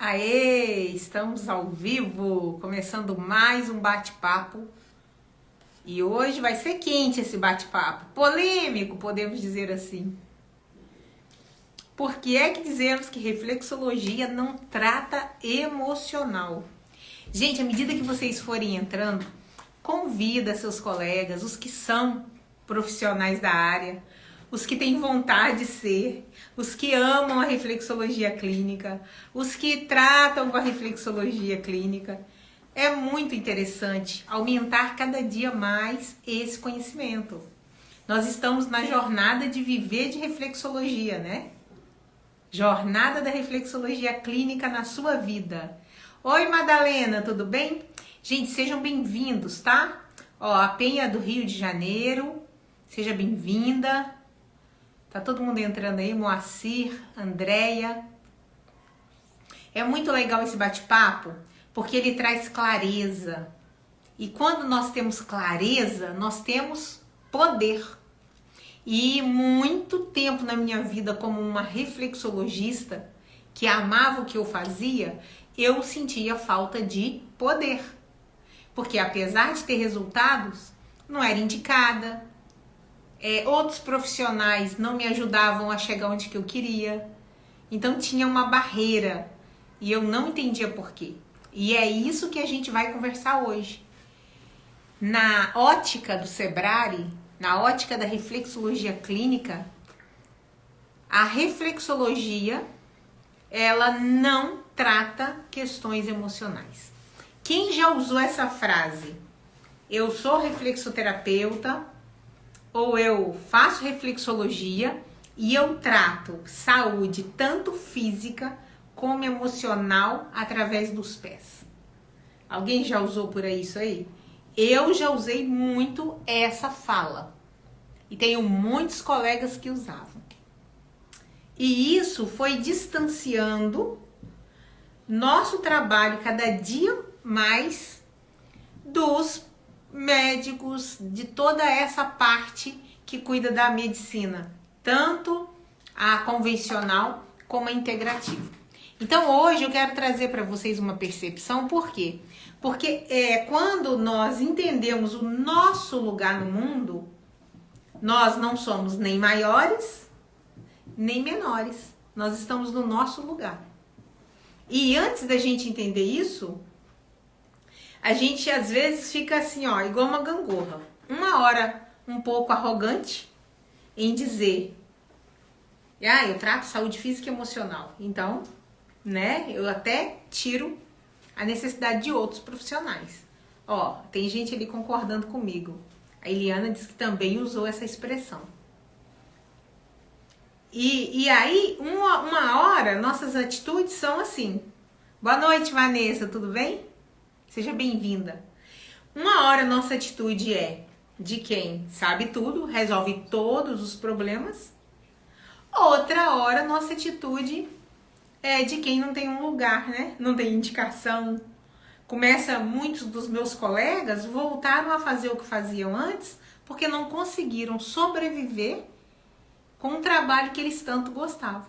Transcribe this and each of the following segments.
Aê, estamos ao vivo, começando mais um bate-papo. E hoje vai ser quente esse bate-papo, polêmico, podemos dizer assim. Por que é que dizemos que reflexologia não trata emocional? Gente, à medida que vocês forem entrando, convida seus colegas, os que são profissionais da área, os que têm vontade de ser, os que amam a reflexologia clínica, os que tratam com a reflexologia clínica. É muito interessante aumentar cada dia mais esse conhecimento. Nós estamos na jornada de viver de reflexologia, né? Jornada da reflexologia clínica na sua vida. Oi, Madalena, tudo bem? Gente, sejam bem-vindos, tá? Ó, a Penha do Rio de Janeiro, seja bem-vinda. Tá todo mundo entrando aí, Moacir, Andréia. É muito legal esse bate-papo, porque ele traz clareza. E quando nós temos clareza, nós temos poder. E muito tempo na minha vida como uma reflexologista, que amava o que eu fazia, eu sentia falta de poder. Porque apesar de ter resultados, não era indicada. Outros profissionais não me ajudavam a chegar onde que eu queria. Então tinha uma barreira e eu não entendia por quê. E é isso que a gente vai conversar hoje. Na ótica do Sebrari, na ótica da reflexologia clínica, a reflexologia, ela não trata questões emocionais. Quem já usou essa frase? Eu sou reflexoterapeuta, ou eu faço reflexologia e eu trato saúde tanto física como emocional através dos pés. Alguém já usou por aí isso aí? Eu já usei muito essa fala. E tenho muitos colegas que usavam. E isso foi distanciando nosso trabalho cada dia mais dos médicos, de toda essa parte que cuida da medicina, tanto a convencional como a integrativa. Então hoje eu quero trazer para vocês uma percepção, por quê? Porque quando nós entendemos o nosso lugar no mundo, nós não somos nem maiores, nem menores. Nós estamos no nosso lugar. E antes da gente entender isso, a gente às vezes fica assim, ó, igual uma gangorra. Uma hora um pouco arrogante em dizer, eu trato saúde física e emocional. Então, né, eu até tiro a necessidade de outros profissionais. Ó, tem gente ali concordando comigo. A Eliana disse que também usou essa expressão. E aí, uma hora, nossas atitudes são assim. Boa noite, Vanessa, tudo bem? Seja bem-vinda. Uma hora nossa atitude é de quem sabe tudo, resolve todos os problemas. Outra hora nossa atitude é de quem não tem um lugar, né? Não tem indicação. Muitos dos meus colegas voltaram a fazer o que faziam antes porque não conseguiram sobreviver com o trabalho que eles tanto gostavam.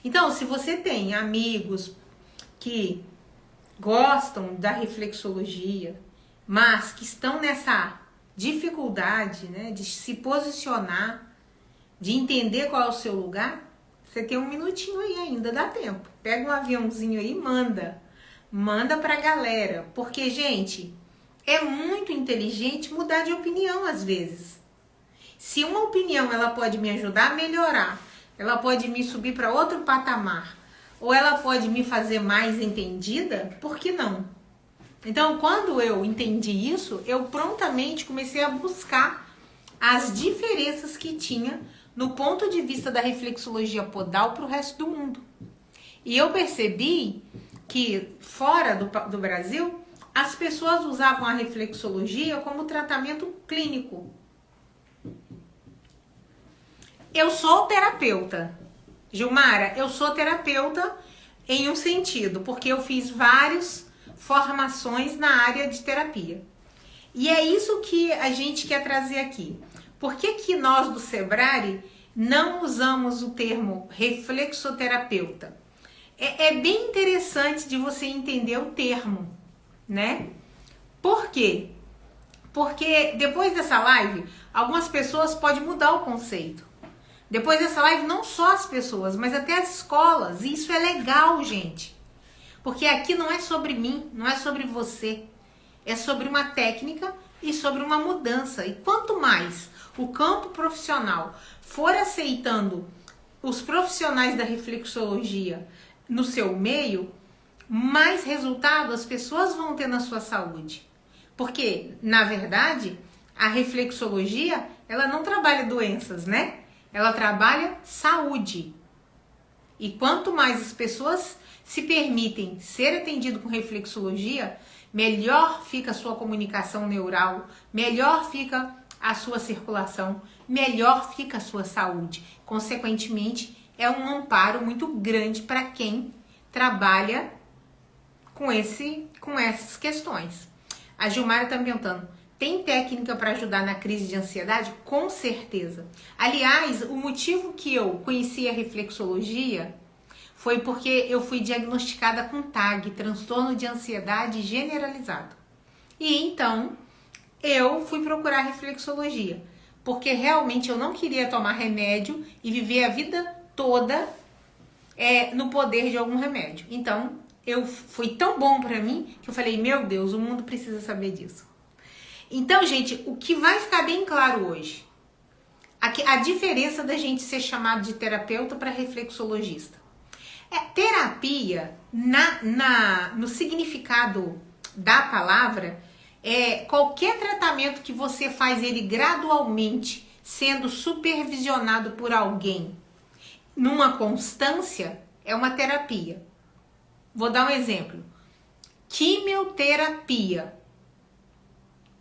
Então, se você tem amigos que gostam da reflexologia, mas que estão nessa dificuldade, né, de se posicionar, de entender qual é o seu lugar, você tem um minutinho aí ainda, dá tempo. Pega um aviãozinho aí e manda pra galera, porque, gente, é muito inteligente mudar de opinião às vezes. Se uma opinião ela pode me ajudar a melhorar, ela pode me subir para outro patamar, ou ela pode me fazer mais entendida, por que não? Então, quando eu entendi isso, eu prontamente comecei a buscar as diferenças que tinha no ponto de vista da reflexologia podal para o resto do mundo. E eu percebi que fora do Brasil, as pessoas usavam a reflexologia como tratamento clínico. Eu sou terapeuta. Gilmara, eu sou terapeuta em um sentido, porque eu fiz várias formações na área de terapia. E é isso que a gente quer trazer aqui. Por que nós do Sebrari não usamos o termo reflexoterapeuta? É bem interessante de você entender o termo, né? Por quê? Porque depois dessa live, algumas pessoas podem mudar o conceito. Depois dessa live, não só as pessoas, mas até as escolas. E isso é legal, gente. Porque aqui não é sobre mim, não é sobre você. É sobre uma técnica e sobre uma mudança. E quanto mais o campo profissional for aceitando os profissionais da reflexologia no seu meio, mais resultado as pessoas vão ter na sua saúde. Porque, na verdade, a reflexologia, ela não trabalha doenças, né? Ela trabalha saúde. E quanto mais as pessoas se permitem ser atendido com reflexologia, melhor fica a sua comunicação neural, melhor fica a sua circulação, melhor fica a sua saúde. Consequentemente, é um amparo muito grande para quem trabalha com essas questões. A Gilmara está me perguntando, tem técnica para ajudar na crise de ansiedade? Com certeza. Aliás, o motivo que eu conheci a reflexologia foi porque eu fui diagnosticada com TAG, transtorno de ansiedade generalizado. E então, eu fui procurar reflexologia, porque realmente eu não queria tomar remédio e viver a vida toda no poder de algum remédio. Então, foi tão bom pra mim que eu falei, meu Deus, o mundo precisa saber disso. Então, gente, o que vai ficar bem claro hoje, a diferença da gente ser chamado de terapeuta para reflexologista. Terapia, no significado da palavra, qualquer tratamento que você faz ele gradualmente, sendo supervisionado por alguém, numa constância, é uma terapia. Vou dar um exemplo. Quimioterapia.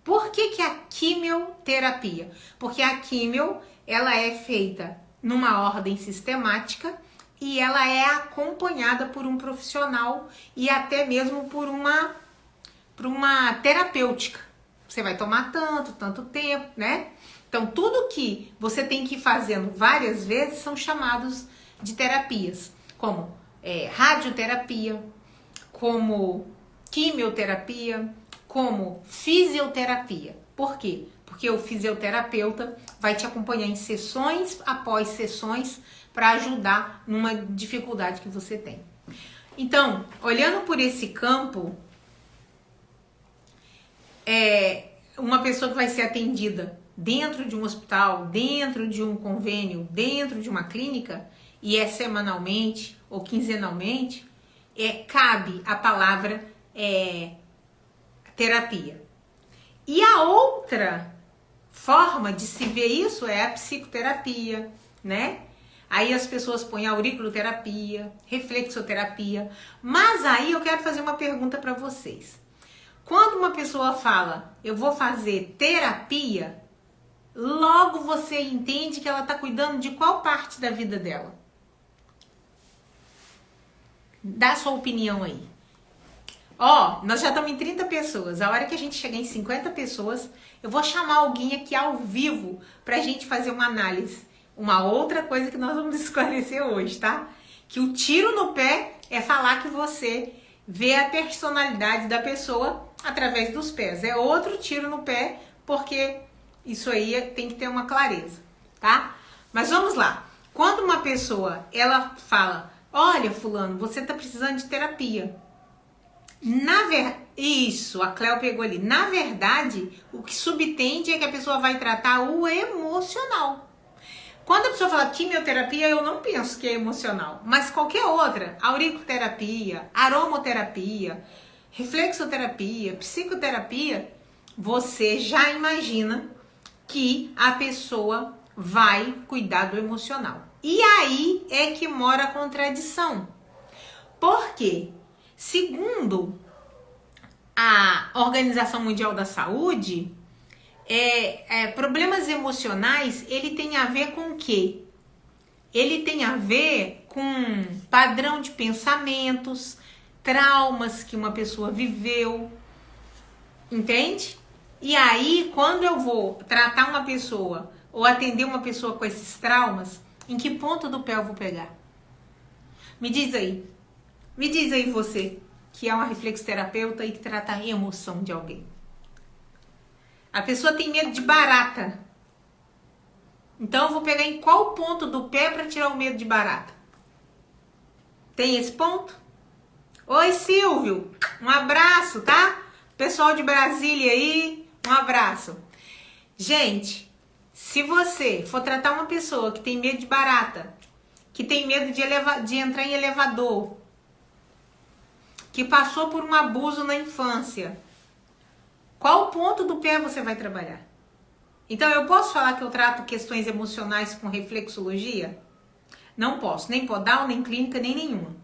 Por que a quimioterapia? Porque a quimio, ela é feita numa ordem sistemática e ela é acompanhada por um profissional e até mesmo por uma terapêutica. Você vai tomar tanto tempo, né? Então, tudo que você tem que ir fazendo várias vezes são chamados de terapias, como radioterapia, como quimioterapia, como fisioterapia. Por quê? Porque o fisioterapeuta vai te acompanhar em sessões após sessões para ajudar numa dificuldade que você tem. Então, olhando por esse campo, uma pessoa que vai ser atendida dentro de um hospital, dentro de um convênio, dentro de uma clínica, e semanalmente ou quinzenalmente, cabe a palavra terapia. E a outra forma de se ver isso é a psicoterapia, né? Aí as pessoas põem auriculoterapia, reflexoterapia. Mas aí eu quero fazer uma pergunta para vocês. Quando uma pessoa fala, eu vou fazer terapia, logo você entende que ela está cuidando de qual parte da vida dela? Dá sua opinião aí. Nós já estamos em 30 pessoas. A hora que a gente chegar em 50 pessoas, eu vou chamar alguém aqui ao vivo pra gente fazer uma análise. Uma outra coisa que nós vamos esclarecer hoje, tá? Que o tiro no pé é falar que você vê a personalidade da pessoa através dos pés. É outro tiro no pé, porque isso aí tem que ter uma clareza, tá? Mas vamos lá. Quando uma pessoa, ela fala, olha, fulano, você tá precisando de terapia. Isso, a Cléo pegou ali. Na verdade, o que subtende é que a pessoa vai tratar o emocional. Quando a pessoa fala quimioterapia, eu não penso que é emocional. Mas qualquer outra, auriculoterapia, aromoterapia, reflexoterapia, psicoterapia, você já imagina que a pessoa vai cuidar do emocional. E aí é que mora a contradição. Por quê? Segundo a Organização Mundial da Saúde, problemas emocionais, ele tem a ver com o quê? Ele tem a ver com padrão de pensamentos, traumas que uma pessoa viveu, entende? E aí, quando eu vou tratar uma pessoa ou atender uma pessoa com esses traumas, em que ponto do pé eu vou pegar? Me diz aí. Me diz aí você, que é uma reflexoterapeuta e que trata a emoção de alguém. A pessoa tem medo de barata. Então eu vou pegar em qual ponto do pé para tirar o medo de barata? Tem esse ponto? Oi, Silvio. Um abraço, tá? Pessoal de Brasília aí, um abraço. Gente, se você for tratar uma pessoa que tem medo de barata, que tem medo de entrar em elevador, que passou por um abuso na infância, qual ponto do pé você vai trabalhar? Então, eu posso falar que eu trato questões emocionais com reflexologia? Não posso, nem podal, nem clínica, nem nenhuma.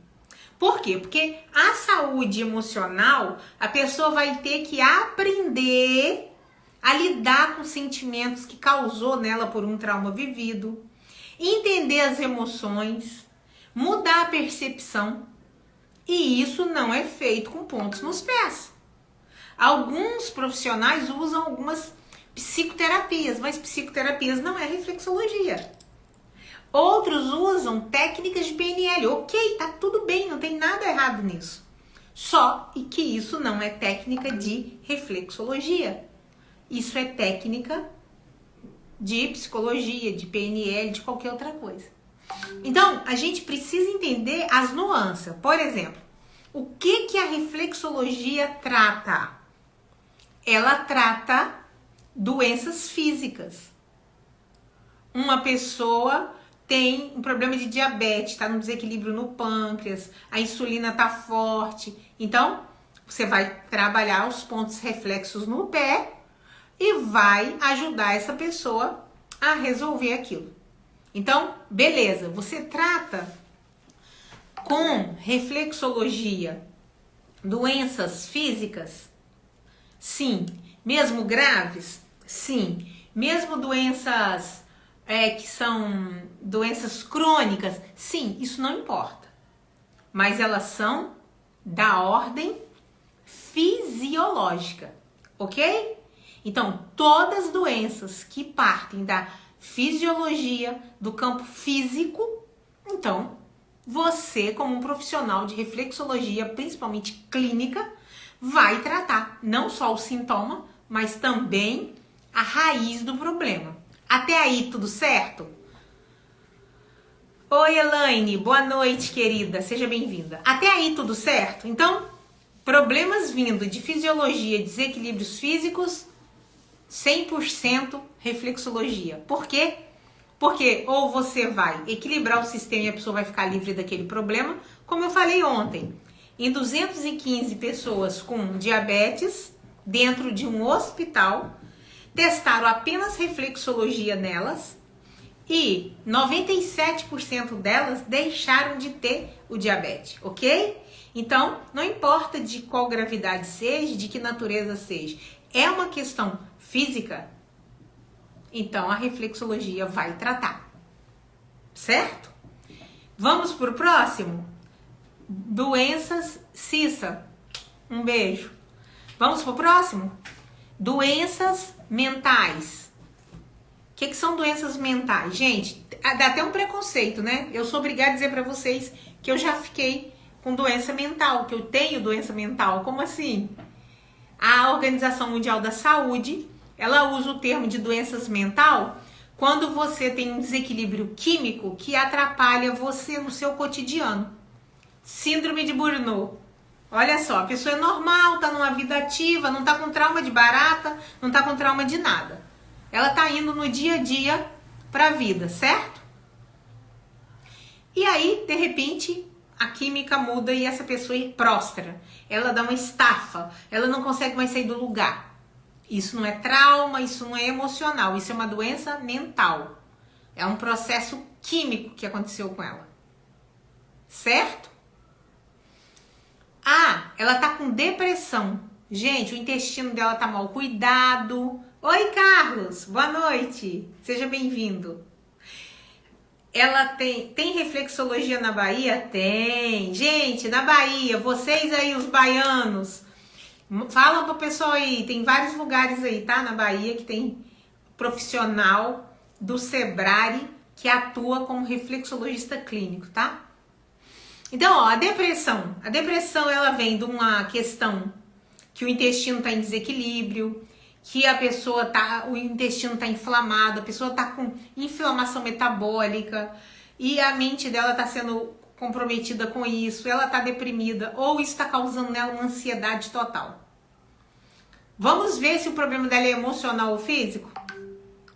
Por quê? Porque a saúde emocional, a pessoa vai ter que aprender a lidar com sentimentos que causou nela por um trauma vivido, entender as emoções, mudar a percepção. E isso não é feito com pontos nos pés. Alguns profissionais usam algumas psicoterapias, mas psicoterapias não é reflexologia. Outros usam técnicas de PNL. Ok, tá tudo bem, não tem nada errado nisso. Só que isso não é técnica de reflexologia. Isso é técnica de psicologia, de PNL, de qualquer outra coisa. Então, a gente precisa entender as nuances. Por exemplo, o que a reflexologia trata? Ela trata doenças físicas. Uma pessoa tem um problema de diabetes, está no desequilíbrio no pâncreas, a insulina está forte. Então, você vai trabalhar os pontos reflexos no pé e vai ajudar essa pessoa a resolver aquilo. Então, beleza, você trata com reflexologia doenças físicas? Sim. Mesmo graves? Sim. Mesmo doenças que são doenças crônicas? Sim, isso não importa. Mas elas são da ordem fisiológica, ok? Então, todas as doenças que partem da fisiologia, do campo físico, então, você, como um profissional de reflexologia, principalmente clínica, vai tratar não só o sintoma, mas também a raiz do problema. Até aí, tudo certo? Oi, Elaine, boa noite, querida, seja bem-vinda. Até aí, tudo certo? Então, problemas vindo de fisiologia, desequilíbrios físicos, 100% reflexologia. Por quê? Porque ou você vai equilibrar o sistema e a pessoa vai ficar livre daquele problema, como eu falei ontem, em 215 pessoas com diabetes dentro de um hospital, testaram apenas reflexologia nelas e 97% delas deixaram de ter o diabetes, ok? Então, não importa de qual gravidade seja, de que natureza seja, é uma questão física, então a reflexologia vai tratar, certo? Vamos pro próximo? Doenças Cissa. Um beijo. Vamos pro próximo? Doenças mentais. O que são doenças mentais? Gente, dá até um preconceito, né? Eu sou obrigada a dizer pra vocês que eu já fiquei com doença mental, que eu tenho doença mental. Como assim? A Organização Mundial da Saúde, ela usa o termo de doenças mental quando você tem um desequilíbrio químico que atrapalha você no seu cotidiano. Síndrome de Burnout. Olha só, a pessoa é normal, tá numa vida ativa, não tá com trauma de barata, não tá com trauma de nada. Ela tá indo no dia a dia pra vida, certo? E aí, de repente, a química muda e essa pessoa prostra. Ela dá uma estafa, ela não consegue mais sair do lugar. Isso não é trauma, isso não é emocional, isso é uma doença mental. É um processo químico que aconteceu com ela. Certo? Ah, ela tá com depressão. Gente, o intestino dela tá mal cuidado. Oi, Carlos, boa noite. Seja bem-vindo. Ela tem reflexologia na Bahia? Tem. Gente, na Bahia, vocês aí, os baianos, falam pro pessoal aí, tem vários lugares aí, tá? Na Bahia que tem profissional do Sebrari que atua como reflexologista clínico, tá? Então, ó, a depressão ela vem de uma questão que o intestino está em desequilíbrio, que o intestino está inflamado, a pessoa está com inflamação metabólica e a mente dela está sendo comprometida com isso, ela está deprimida ou isso está causando nela uma ansiedade total. Vamos ver se o problema dela é emocional ou físico?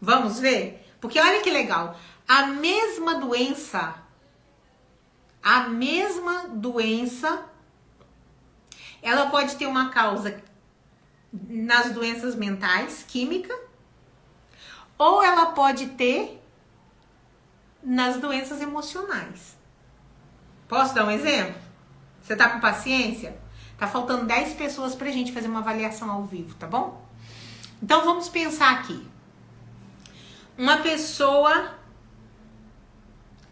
Vamos ver? Porque olha que legal, a mesma doença, ela pode ter uma causa nas doenças mentais, química, ou ela pode ter nas doenças emocionais. Posso dar um exemplo? Você tá com paciência? Tá faltando 10 pessoas pra gente fazer uma avaliação ao vivo, tá bom? Então vamos pensar aqui. Uma pessoa,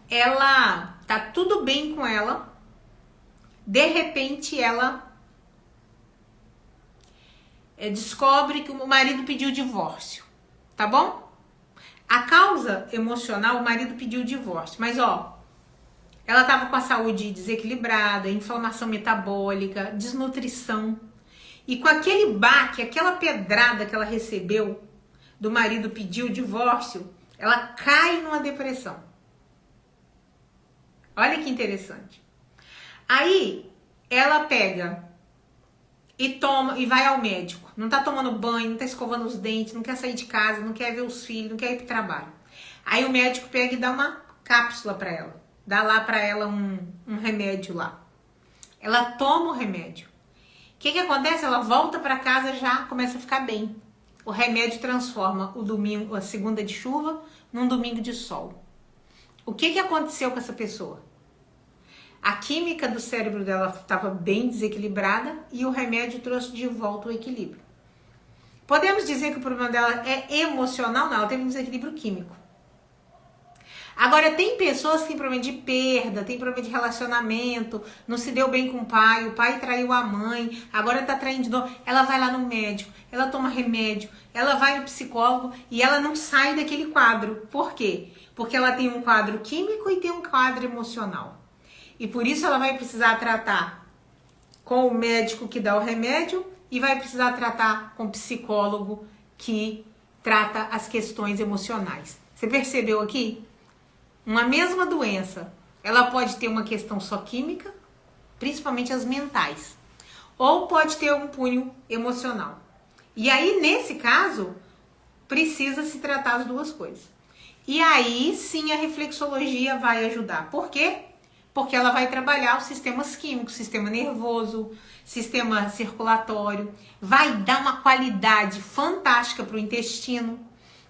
ela tá tudo bem com ela, de repente ela descobre que o marido pediu divórcio, tá bom? A causa emocional, o marido pediu divórcio, mas ó, ela tava com a saúde desequilibrada, inflamação metabólica, desnutrição, e com aquele baque, aquela pedrada que ela recebeu do marido pedir o divórcio, ela cai numa depressão. Olha que interessante. Aí ela pega e toma e vai ao médico. Não tá tomando banho, não tá escovando os dentes, não quer sair de casa, não quer ver os filhos, não quer ir pro trabalho. Aí o médico pega e dá uma cápsula pra ela. Dá lá pra ela um remédio lá. Ela toma o remédio. O que acontece? Ela volta pra casa, já começa a ficar bem. O remédio transforma o domingo, a segunda de chuva, num domingo de sol. O que aconteceu com essa pessoa? A química do cérebro dela estava bem desequilibrada e o remédio trouxe de volta o equilíbrio. Podemos dizer que o problema dela é emocional? Não, ela teve um desequilíbrio químico. Agora, tem pessoas que têm problema de perda, tem problema de relacionamento, não se deu bem com o pai traiu a mãe, agora tá traindo de novo. Ela vai lá no médico, ela toma remédio, ela vai no psicólogo e ela não sai daquele quadro. Por quê? Porque ela tem um quadro químico e tem um quadro emocional. E por isso ela vai precisar tratar com o médico que dá o remédio e vai precisar tratar com o psicólogo que trata as questões emocionais. Você percebeu aqui? Uma mesma doença, ela pode ter uma questão só química, principalmente as mentais, ou pode ter um cunho emocional. E aí, nesse caso, precisa se tratar as duas coisas. E aí, sim, a reflexologia vai ajudar. Por quê? Porque ela vai trabalhar os sistemas químicos, sistema nervoso, sistema circulatório, vai dar uma qualidade fantástica para o intestino,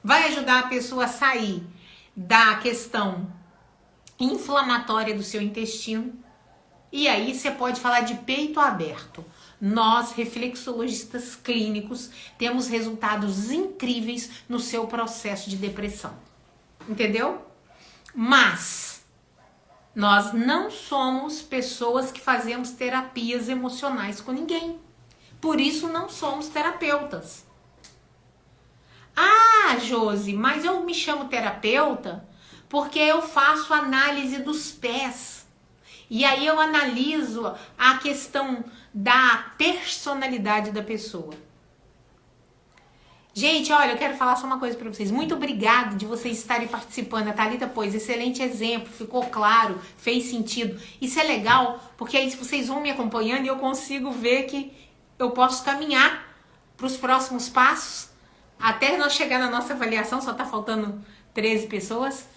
vai ajudar a pessoa a sair da questão inflamatória do seu intestino. E aí você pode falar de peito aberto. Nós, reflexologistas clínicos, temos resultados incríveis no seu processo de depressão. Entendeu? Mas nós não somos pessoas que fazemos terapias emocionais com ninguém. Por isso não somos terapeutas. Ah, Josi, mas eu me chamo terapeuta porque eu faço análise dos pés. E aí eu analiso a questão da personalidade da pessoa. Gente, olha, eu quero falar só uma coisa para vocês. Muito obrigada de vocês estarem participando. A Thalita pôs excelente exemplo, ficou claro, fez sentido. Isso é legal, porque aí vocês vão me acompanhando e eu consigo ver que eu posso caminhar para os próximos passos. Até nós chegar na nossa avaliação, só tá faltando 13 pessoas,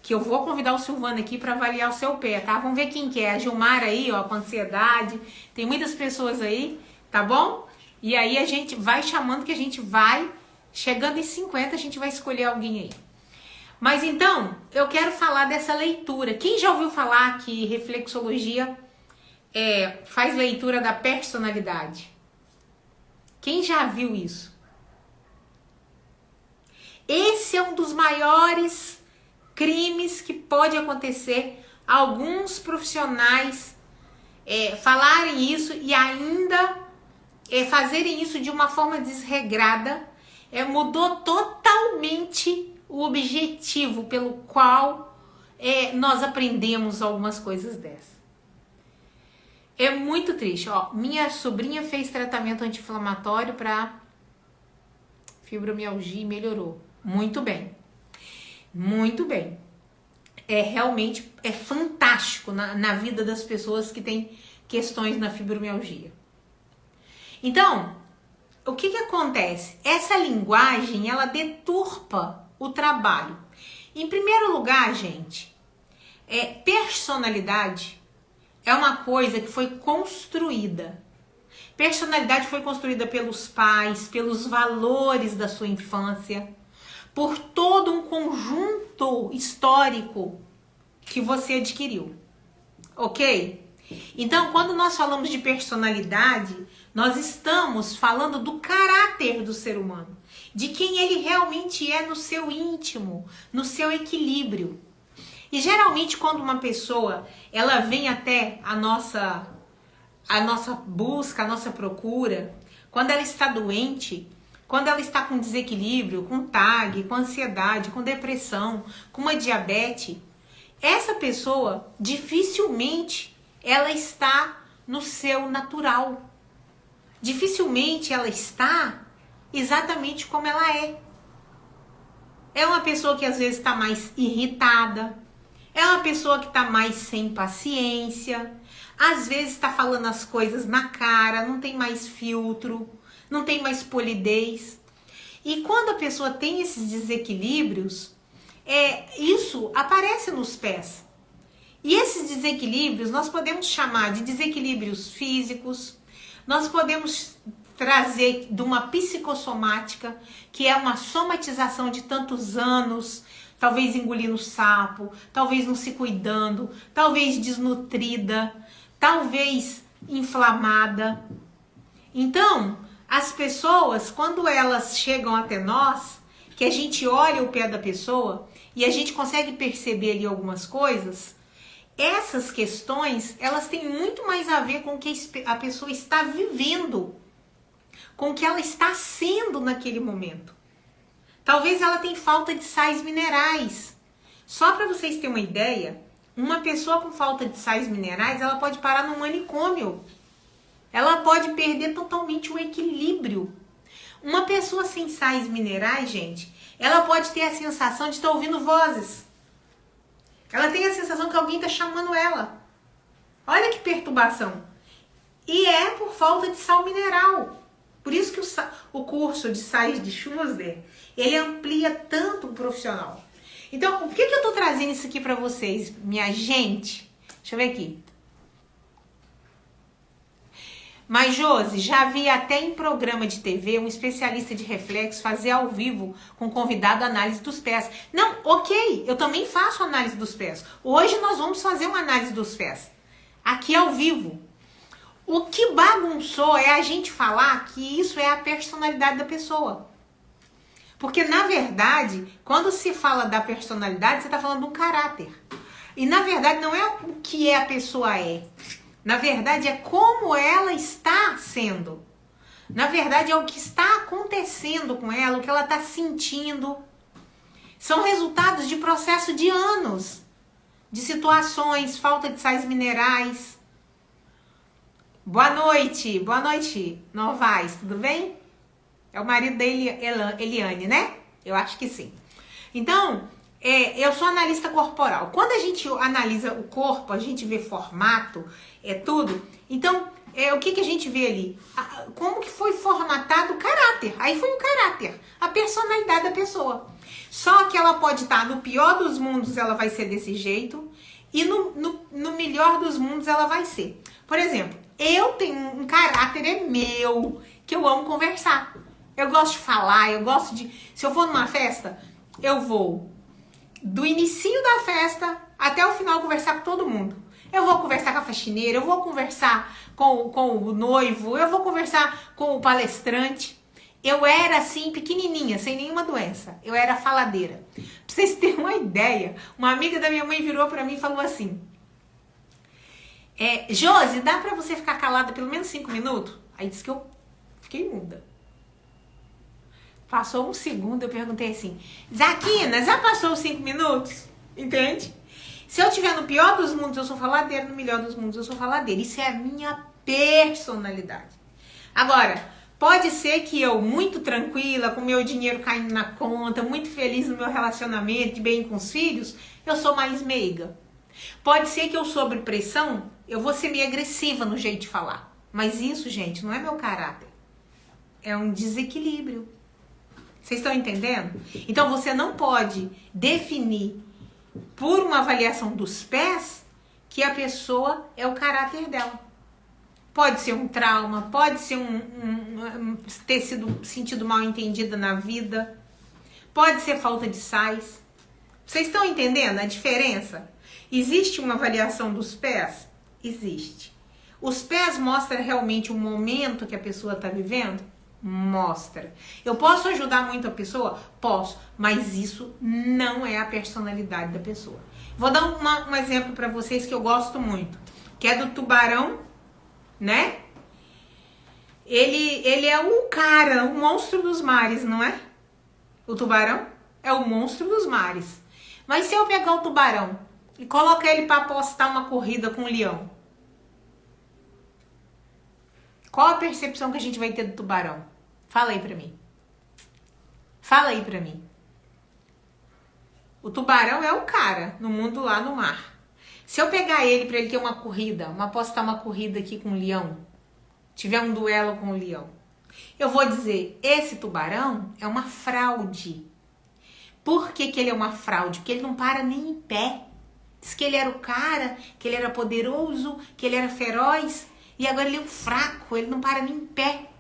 que eu vou convidar o Silvano aqui para avaliar o seu pé, tá? Vamos ver quem que é. A Gilmar aí, ó, com ansiedade. Tem muitas pessoas aí, tá bom? E aí a gente vai chamando, que a gente vai... Chegando em 50, a gente vai escolher alguém aí. Mas então, eu quero falar dessa leitura. Quem já ouviu falar que reflexologia faz leitura da personalidade? Quem já viu isso? Esse é um dos maiores crimes que pode acontecer. Alguns profissionais falarem isso e ainda fazerem isso de uma forma desregrada. Mudou totalmente o objetivo pelo qual nós aprendemos algumas coisas dessas. É muito triste. Ó, minha sobrinha fez tratamento anti-inflamatório para fibromialgia e melhorou. Muito bem. Muito bem. Realmente fantástico na vida das pessoas que têm questões na fibromialgia. Então, o que acontece? Essa linguagem, ela deturpa o trabalho. Em primeiro lugar, gente, personalidade é uma coisa que foi construída. Personalidade foi construída pelos pais, pelos valores da sua infância, por todo um conjunto histórico que você adquiriu, ok? Então, quando nós falamos de personalidade, nós estamos falando do caráter do ser humano, de quem ele realmente é no seu íntimo, no seu equilíbrio. E geralmente quando uma pessoa, ela vem até a nossa busca, a nossa procura, quando ela está doente, quando ela está com desequilíbrio, com TAG, com ansiedade, com depressão, com uma diabetes, essa pessoa dificilmente ela está no seu natural. Dificilmente ela está exatamente como ela é. É uma pessoa que às vezes está mais irritada, é uma pessoa que está mais sem paciência, às vezes está falando as coisas na cara, não tem mais filtro, não tem mais polidez. E quando a pessoa tem esses desequilíbrios, isso aparece nos pés. E esses desequilíbrios nós podemos chamar de desequilíbrios físicos, nós podemos trazer de uma psicossomática, que é uma somatização de tantos anos, talvez engolindo sapo, talvez não se cuidando, talvez desnutrida, talvez inflamada. Então, as pessoas, quando elas chegam até nós, que a gente olha o pé da pessoa e a gente consegue perceber ali algumas coisas, essas questões, elas têm muito mais a ver com o que a pessoa está vivendo, com o que ela está sendo naquele momento. Talvez ela tenha falta de sais minerais. Só para vocês terem uma ideia, uma pessoa com falta de sais minerais, ela pode parar num manicômio. Ela pode perder totalmente o equilíbrio. Uma pessoa sem sais minerais, gente, ela pode ter a sensação de estar ouvindo vozes. Ela tem a sensação que alguém está chamando ela. Olha que perturbação. E é por falta de sal mineral. Por isso que o curso de sais de Schuster, ele amplia tanto o profissional. Então, por que eu estou trazendo isso aqui para vocês, minha gente? Deixa eu ver aqui. Mas, Josi, já vi até em programa de TV um especialista de reflexo fazer ao vivo com convidado análise dos pés. Não, ok, eu também faço análise dos pés. Hoje nós vamos fazer uma análise dos pés. Aqui ao vivo. O que bagunçou é a gente falar que isso é a personalidade da pessoa. Porque, na verdade, quando se fala da personalidade, você está falando de um caráter. E, na verdade, não é o que a pessoa é. Na verdade, é como ela está sendo. Na verdade, é o que está acontecendo com ela, o que ela está sentindo. São resultados de processo de anos. De situações, falta de sais minerais. Boa noite, Novaes, tudo bem? É o marido da Eliane, né? Eu acho que sim. Então, eu sou analista corporal. Quando a gente analisa o corpo, a gente vê formato, tudo. Então, o que a gente vê ali? Como que foi formatado o caráter. Aí foi o caráter, a personalidade da pessoa. Só que ela pode estar no pior dos mundos, ela vai ser desse jeito. E no melhor dos mundos, ela vai ser. Por exemplo, eu tenho um caráter meu, que eu amo conversar. Eu gosto de falar, eu gosto de... Se eu for numa festa, eu vou do inicinho da festa até o final conversar com todo mundo. Eu vou conversar com a faxineira, eu vou conversar com o noivo, eu vou conversar com o palestrante. Eu era assim, pequenininha, sem nenhuma doença. Eu era faladeira. Pra vocês terem uma ideia, uma amiga da minha mãe virou pra mim e falou assim: Josi, dá pra você ficar calada pelo menos 5 minutos? Aí disse que eu fiquei muda. Passou um segundo, eu perguntei assim: Zaquina, já passou os 5 minutos? Entende? Se eu estiver no pior dos mundos, eu sou faladeira, no melhor dos mundos, eu sou faladeira. Isso é a minha personalidade. Agora, pode ser que eu, muito tranquila, com meu dinheiro caindo na conta, muito feliz no meu relacionamento, de bem com os filhos, eu sou mais meiga. Pode ser que eu, sob pressão, eu vou ser meio agressiva no jeito de falar. Mas isso, gente, não é meu caráter. É um desequilíbrio. Vocês estão entendendo? Então, você não pode definir por uma avaliação dos pés que a pessoa é o caráter dela. Pode ser um trauma, pode ser ter sido sentido mal entendida na vida, pode ser falta de sais. Vocês estão entendendo a diferença? Existe uma avaliação dos pés? Existe. Os pés mostram realmente o momento que a pessoa está vivendo? Mostra. Eu posso ajudar muito a pessoa? Posso, mas isso não é a personalidade da pessoa. Vou dar um exemplo para vocês que eu gosto muito, que é do tubarão, né? Ele é o cara, o monstro dos mares, não é? O tubarão é o monstro dos mares. Mas se eu pegar o tubarão e colocar ele para apostar uma corrida com o leão, qual a percepção que a gente vai ter do tubarão? Fala aí pra mim. Fala aí pra mim. O tubarão é o cara no mundo lá no mar. Se eu pegar ele pra ele ter uma corrida, apostar uma corrida aqui com o leão, tiver um duelo com o leão, eu vou dizer, esse tubarão é uma fraude. Por que que ele é uma fraude? Porque ele não para nem em pé. Diz que ele era o cara, que ele era poderoso, que ele era feroz, e agora ele é um fraco, ele não para nem em pé.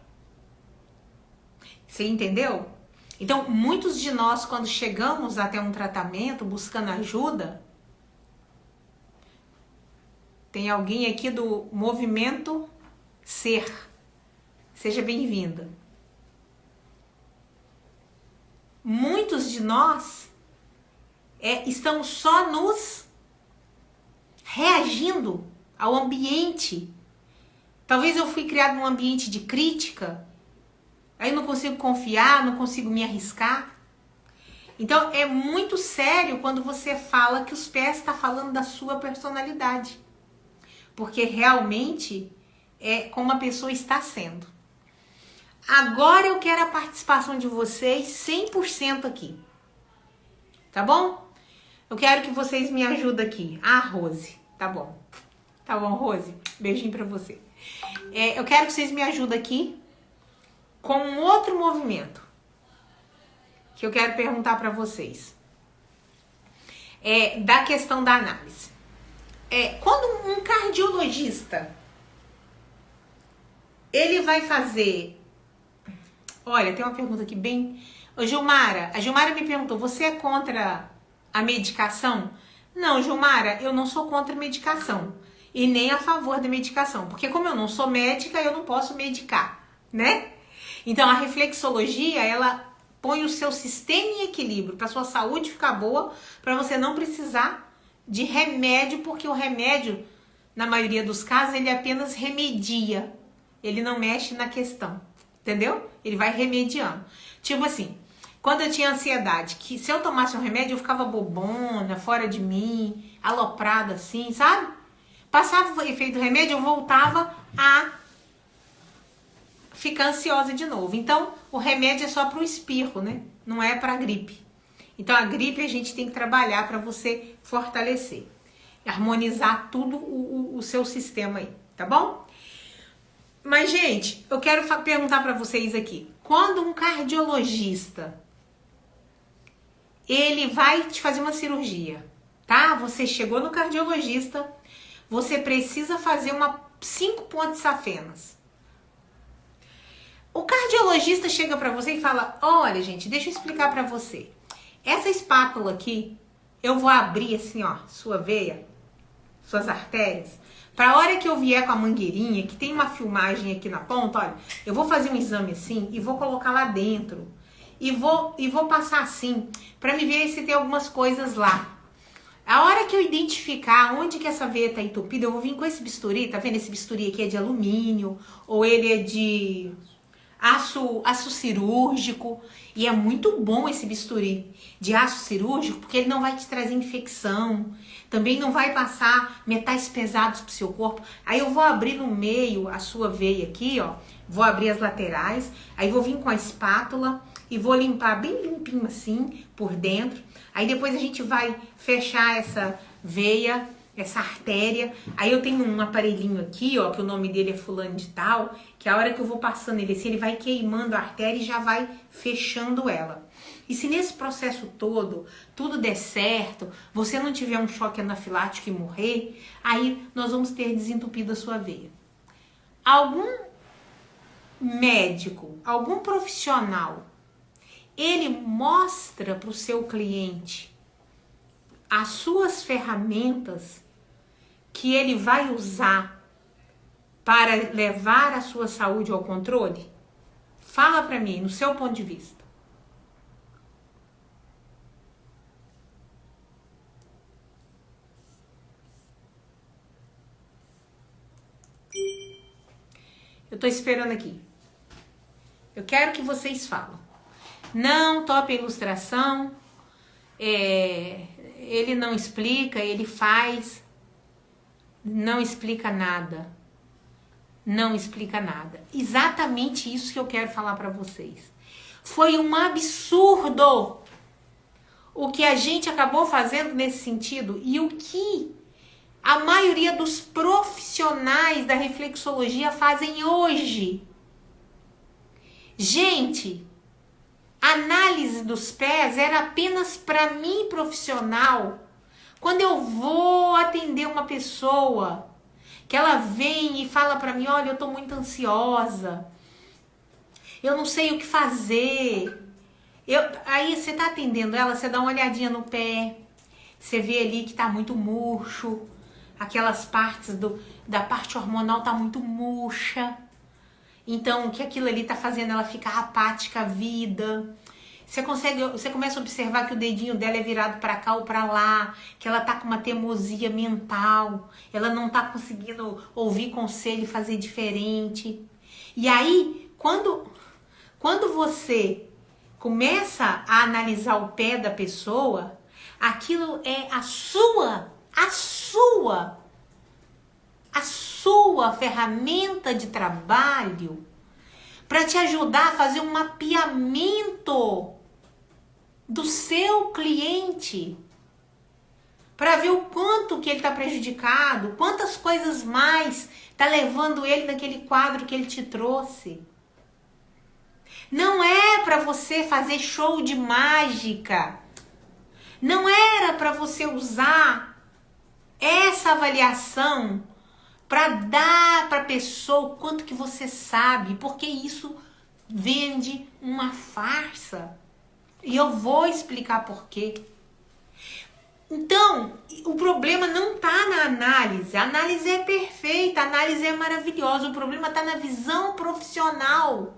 Você entendeu? Então, muitos de nós, quando chegamos até um tratamento, buscando ajuda, tem alguém aqui do movimento Ser. Seja bem-vinda. Muitos de nós estamos só nos reagindo ao ambiente. Talvez eu fui criado num ambiente de crítica, aí eu não consigo confiar, não consigo me arriscar. Então é muito sério quando você fala que os pés estão falando da sua personalidade. Porque realmente é como a pessoa está sendo. Agora eu quero a participação de vocês 100% aqui. Tá bom? Eu quero que vocês me ajudem aqui. Ah, Rose. Tá bom. Tá bom, Rose? Beijinho pra você. Eu quero que vocês me ajudem aqui com um outro movimento que eu quero perguntar pra vocês. Da questão da análise. Quando um cardiologista ele vai fazer... Olha, tem uma pergunta aqui bem... Ô, Gilmara, a Gilmara me perguntou, você é contra a medicação? Não, Gilmara, eu não sou contra a medicação. E nem a favor da medicação. Porque como eu não sou médica, eu não posso medicar, né? Então, a reflexologia, ela põe o seu sistema em equilíbrio para sua saúde ficar boa, para você não precisar de remédio, porque o remédio, na maioria dos casos, ele apenas remedia. Ele não mexe na questão, entendeu? Ele vai remediando. Tipo assim, quando eu tinha ansiedade, que se eu tomasse um remédio, eu ficava bobona, fora de mim, aloprada assim, sabe? Passava o efeito do remédio, eu voltava a ficar ansiosa de novo. Então, o remédio é só para o espirro, né? Não é para gripe. Então, a gripe a gente tem que trabalhar para você fortalecer. Harmonizar tudo o seu sistema aí, tá bom? Mas, gente, eu quero perguntar para vocês aqui. Quando um cardiologista, ele vai te fazer uma cirurgia, tá? Você chegou no cardiologista, você precisa fazer 5 pontes safenas. O cardiologista chega para você e fala, olha, gente, deixa eu explicar para você. Essa espátula aqui, eu vou abrir assim, ó, sua veia, suas artérias. Pra hora que eu vier com a mangueirinha, que tem uma filmagem aqui na ponta, olha, eu vou fazer um exame assim e vou colocar lá dentro. E vou passar assim, pra me ver se tem algumas coisas lá. A hora que eu identificar onde que essa veia tá entupida, eu vou vir com esse bisturi, tá vendo? Esse bisturi aqui é de alumínio, ou ele é de aço cirúrgico, e é muito bom esse bisturi de aço cirúrgico, porque ele não vai te trazer infecção, também não vai passar metais pesados pro seu corpo. Aí eu vou abrir no meio a sua veia aqui, ó, vou abrir as laterais, aí vou vir com a espátula e vou limpar bem limpinho assim, por dentro. Aí depois a gente vai fechar essa veia, essa artéria. Aí eu tenho um aparelhinho aqui, ó, que o nome dele é fulano de tal, que a hora que eu vou passando ele assim, ele vai queimando a artéria e já vai fechando ela. E se nesse processo todo, tudo der certo, você não tiver um choque anafilático e morrer, aí nós vamos ter desentupido a sua veia. Algum médico, algum profissional, ele mostra para o seu cliente as suas ferramentas que ele vai usar para levar a sua saúde ao controle? Fala para mim, no seu ponto de vista. Eu tô esperando aqui. Eu quero que vocês falem. Não tope a ilustração. Ele não explica, ele faz. Não explica nada. Não explica nada. Exatamente isso que eu quero falar para vocês. Foi um absurdo o que a gente acabou fazendo nesse sentido e o que a maioria dos profissionais da reflexologia fazem hoje. Gente, análise dos pés era apenas para mim profissional. Quando eu vou atender uma pessoa, que ela vem e fala para mim, olha, eu tô muito ansiosa, eu não sei o que fazer. Aí você tá atendendo ela, você dá uma olhadinha no pé, você vê ali que tá muito murcho, aquelas partes da parte hormonal tá muito murcha. Então, o que aquilo ali tá fazendo ela ficar apática à vida. Você começa a observar que o dedinho dela é virado para cá ou para lá, que ela tá com uma teimosia mental, ela não tá conseguindo ouvir conselho e fazer diferente. E aí, quando você começa a analisar o pé da pessoa, aquilo é a sua ferramenta de trabalho para te ajudar a fazer um mapeamento do seu cliente, para ver o quanto que ele está prejudicado, quantas coisas mais está levando ele naquele quadro que ele te trouxe. Não é para você fazer show de mágica. Não era para você usar essa avaliação para dar para a pessoa o quanto que você sabe, porque isso vende uma farsa. E eu vou explicar por quê. Então, o problema não está na análise. A análise é perfeita, a análise é maravilhosa. O problema está na visão profissional.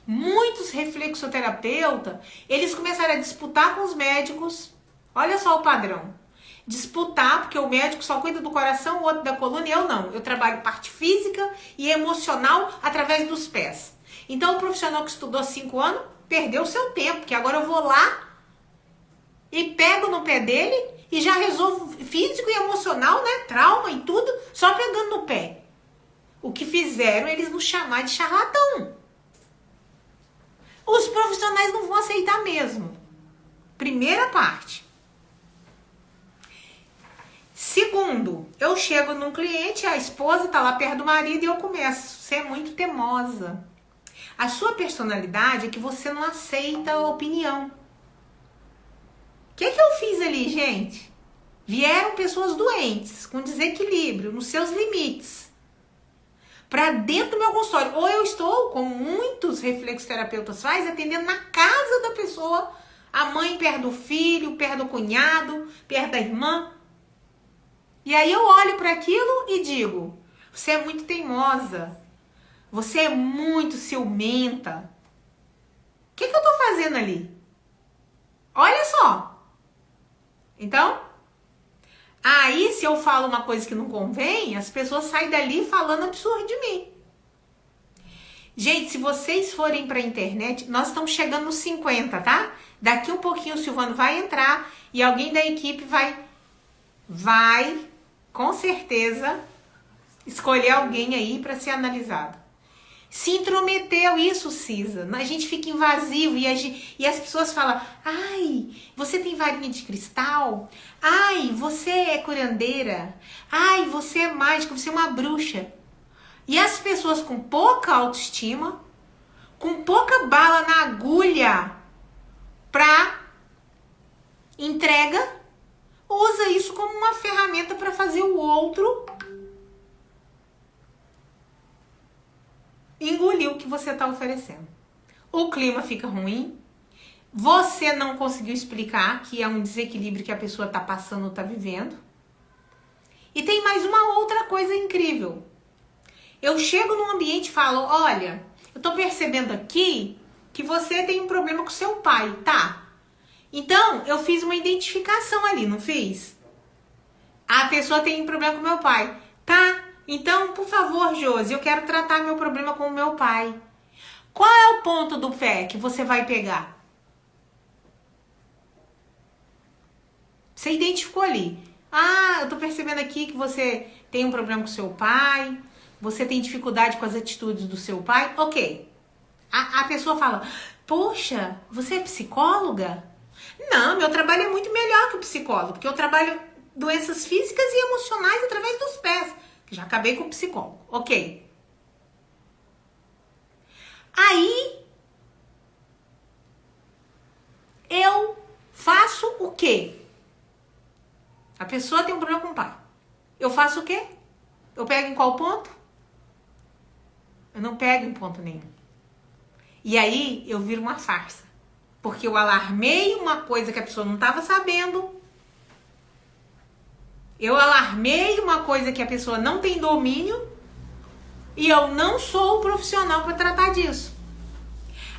Muitos reflexoterapeutas, eles começaram a disputar com os médicos. Olha só o padrão. Disputar, porque o médico só cuida do coração, o outro da coluna, e eu não. Eu trabalho parte física e emocional através dos pés. Então, o profissional que estudou 5 anos perdeu o seu tempo, porque agora eu vou lá e pego no pé dele e já resolvo físico e emocional, né? Trauma e tudo, só pegando no pé. O que fizeram eles nos chamar de charlatão. Os profissionais não vão aceitar mesmo. Primeira parte. Segundo, eu chego num cliente, a esposa tá lá perto do marido e eu começo. Você é muito teimosa. A sua personalidade é que você não aceita a opinião. O que eu fiz ali, gente? Vieram pessoas doentes, com desequilíbrio, nos seus limites, para dentro do meu consultório. Ou eu estou, como muitos reflexoterapeutas fazem, atendendo na casa da pessoa, a mãe perto do filho, perto do cunhado, perto da irmã. E aí eu olho para aquilo e digo, você é muito teimosa, você é muito ciumenta. O que eu tô fazendo ali? Olha só. Então, aí se eu falo uma coisa que não convém, as pessoas saem dali falando absurdo de mim. Gente, se vocês forem para a internet, nós estamos chegando nos 50, tá? Daqui um pouquinho o Silvano vai entrar e alguém da equipe vai, com certeza, escolher alguém aí para ser analisado. Se intrometeu isso, Cisa. A gente fica invasivo e as pessoas falam: ai, você tem varinha de cristal? Ai, você é curandeira? Ai, você é mágica, você é uma bruxa. E as pessoas com pouca autoestima, com pouca bala na agulha pra entrega, usa isso como uma ferramenta para fazer o outro engolir o que você está oferecendo. O clima fica ruim, você não conseguiu explicar que é um desequilíbrio que a pessoa está passando ou está vivendo. E tem mais uma outra coisa incrível. Eu chego num ambiente e falo: olha, eu tô percebendo aqui que você tem um problema com seu pai, tá? Então, eu fiz uma identificação ali, não fiz? A pessoa tem um problema com meu pai. Tá, então, por favor, Josi, eu quero tratar meu problema com o meu pai. Qual é o ponto do pé que você vai pegar? Você identificou ali. Ah, eu tô percebendo aqui que você tem um problema com seu pai, você tem dificuldade com as atitudes do seu pai. Ok. A pessoa fala: poxa, você é psicóloga? Não, meu trabalho é muito melhor que o psicólogo, porque eu trabalho doenças físicas e emocionais através dos pés. Já acabei com o psicólogo. Ok. Aí, eu faço o quê? A pessoa tem um problema com o pai. Eu faço o quê? Eu pego em qual ponto? Eu não pego em ponto nenhum. E aí, eu viro uma farsa. Porque eu alarmei uma coisa que a pessoa não estava sabendo. Eu alarmei uma coisa que a pessoa não tem domínio. E eu não sou o profissional para tratar disso.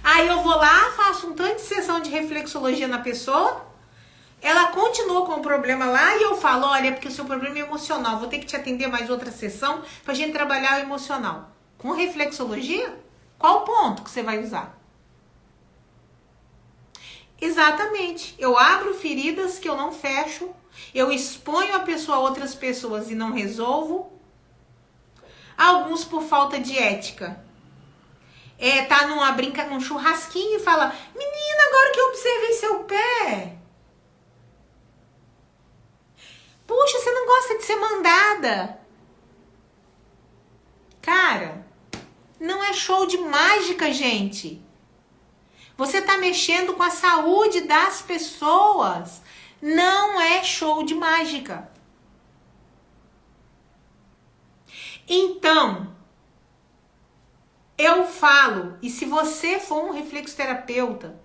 Aí eu vou lá, faço um tanto de sessão de reflexologia na pessoa. Ela continua com o problema lá e eu falo: olha, porque o seu problema é emocional. Vou ter que te atender mais outra sessão pra gente trabalhar o emocional. Com reflexologia, qual o ponto que você vai usar? Exatamente. Eu abro feridas que eu não fecho. Eu exponho a pessoa a outras pessoas e não resolvo. Alguns por falta de ética. Tá num churrasquinho e fala: menina, agora que eu observei seu pé. Puxa, você não gosta de ser mandada. Cara, não é show de mágica, gente. Você tá mexendo com a saúde das pessoas. Não é show de mágica. Então, eu falo, e se você for um reflexoterapeuta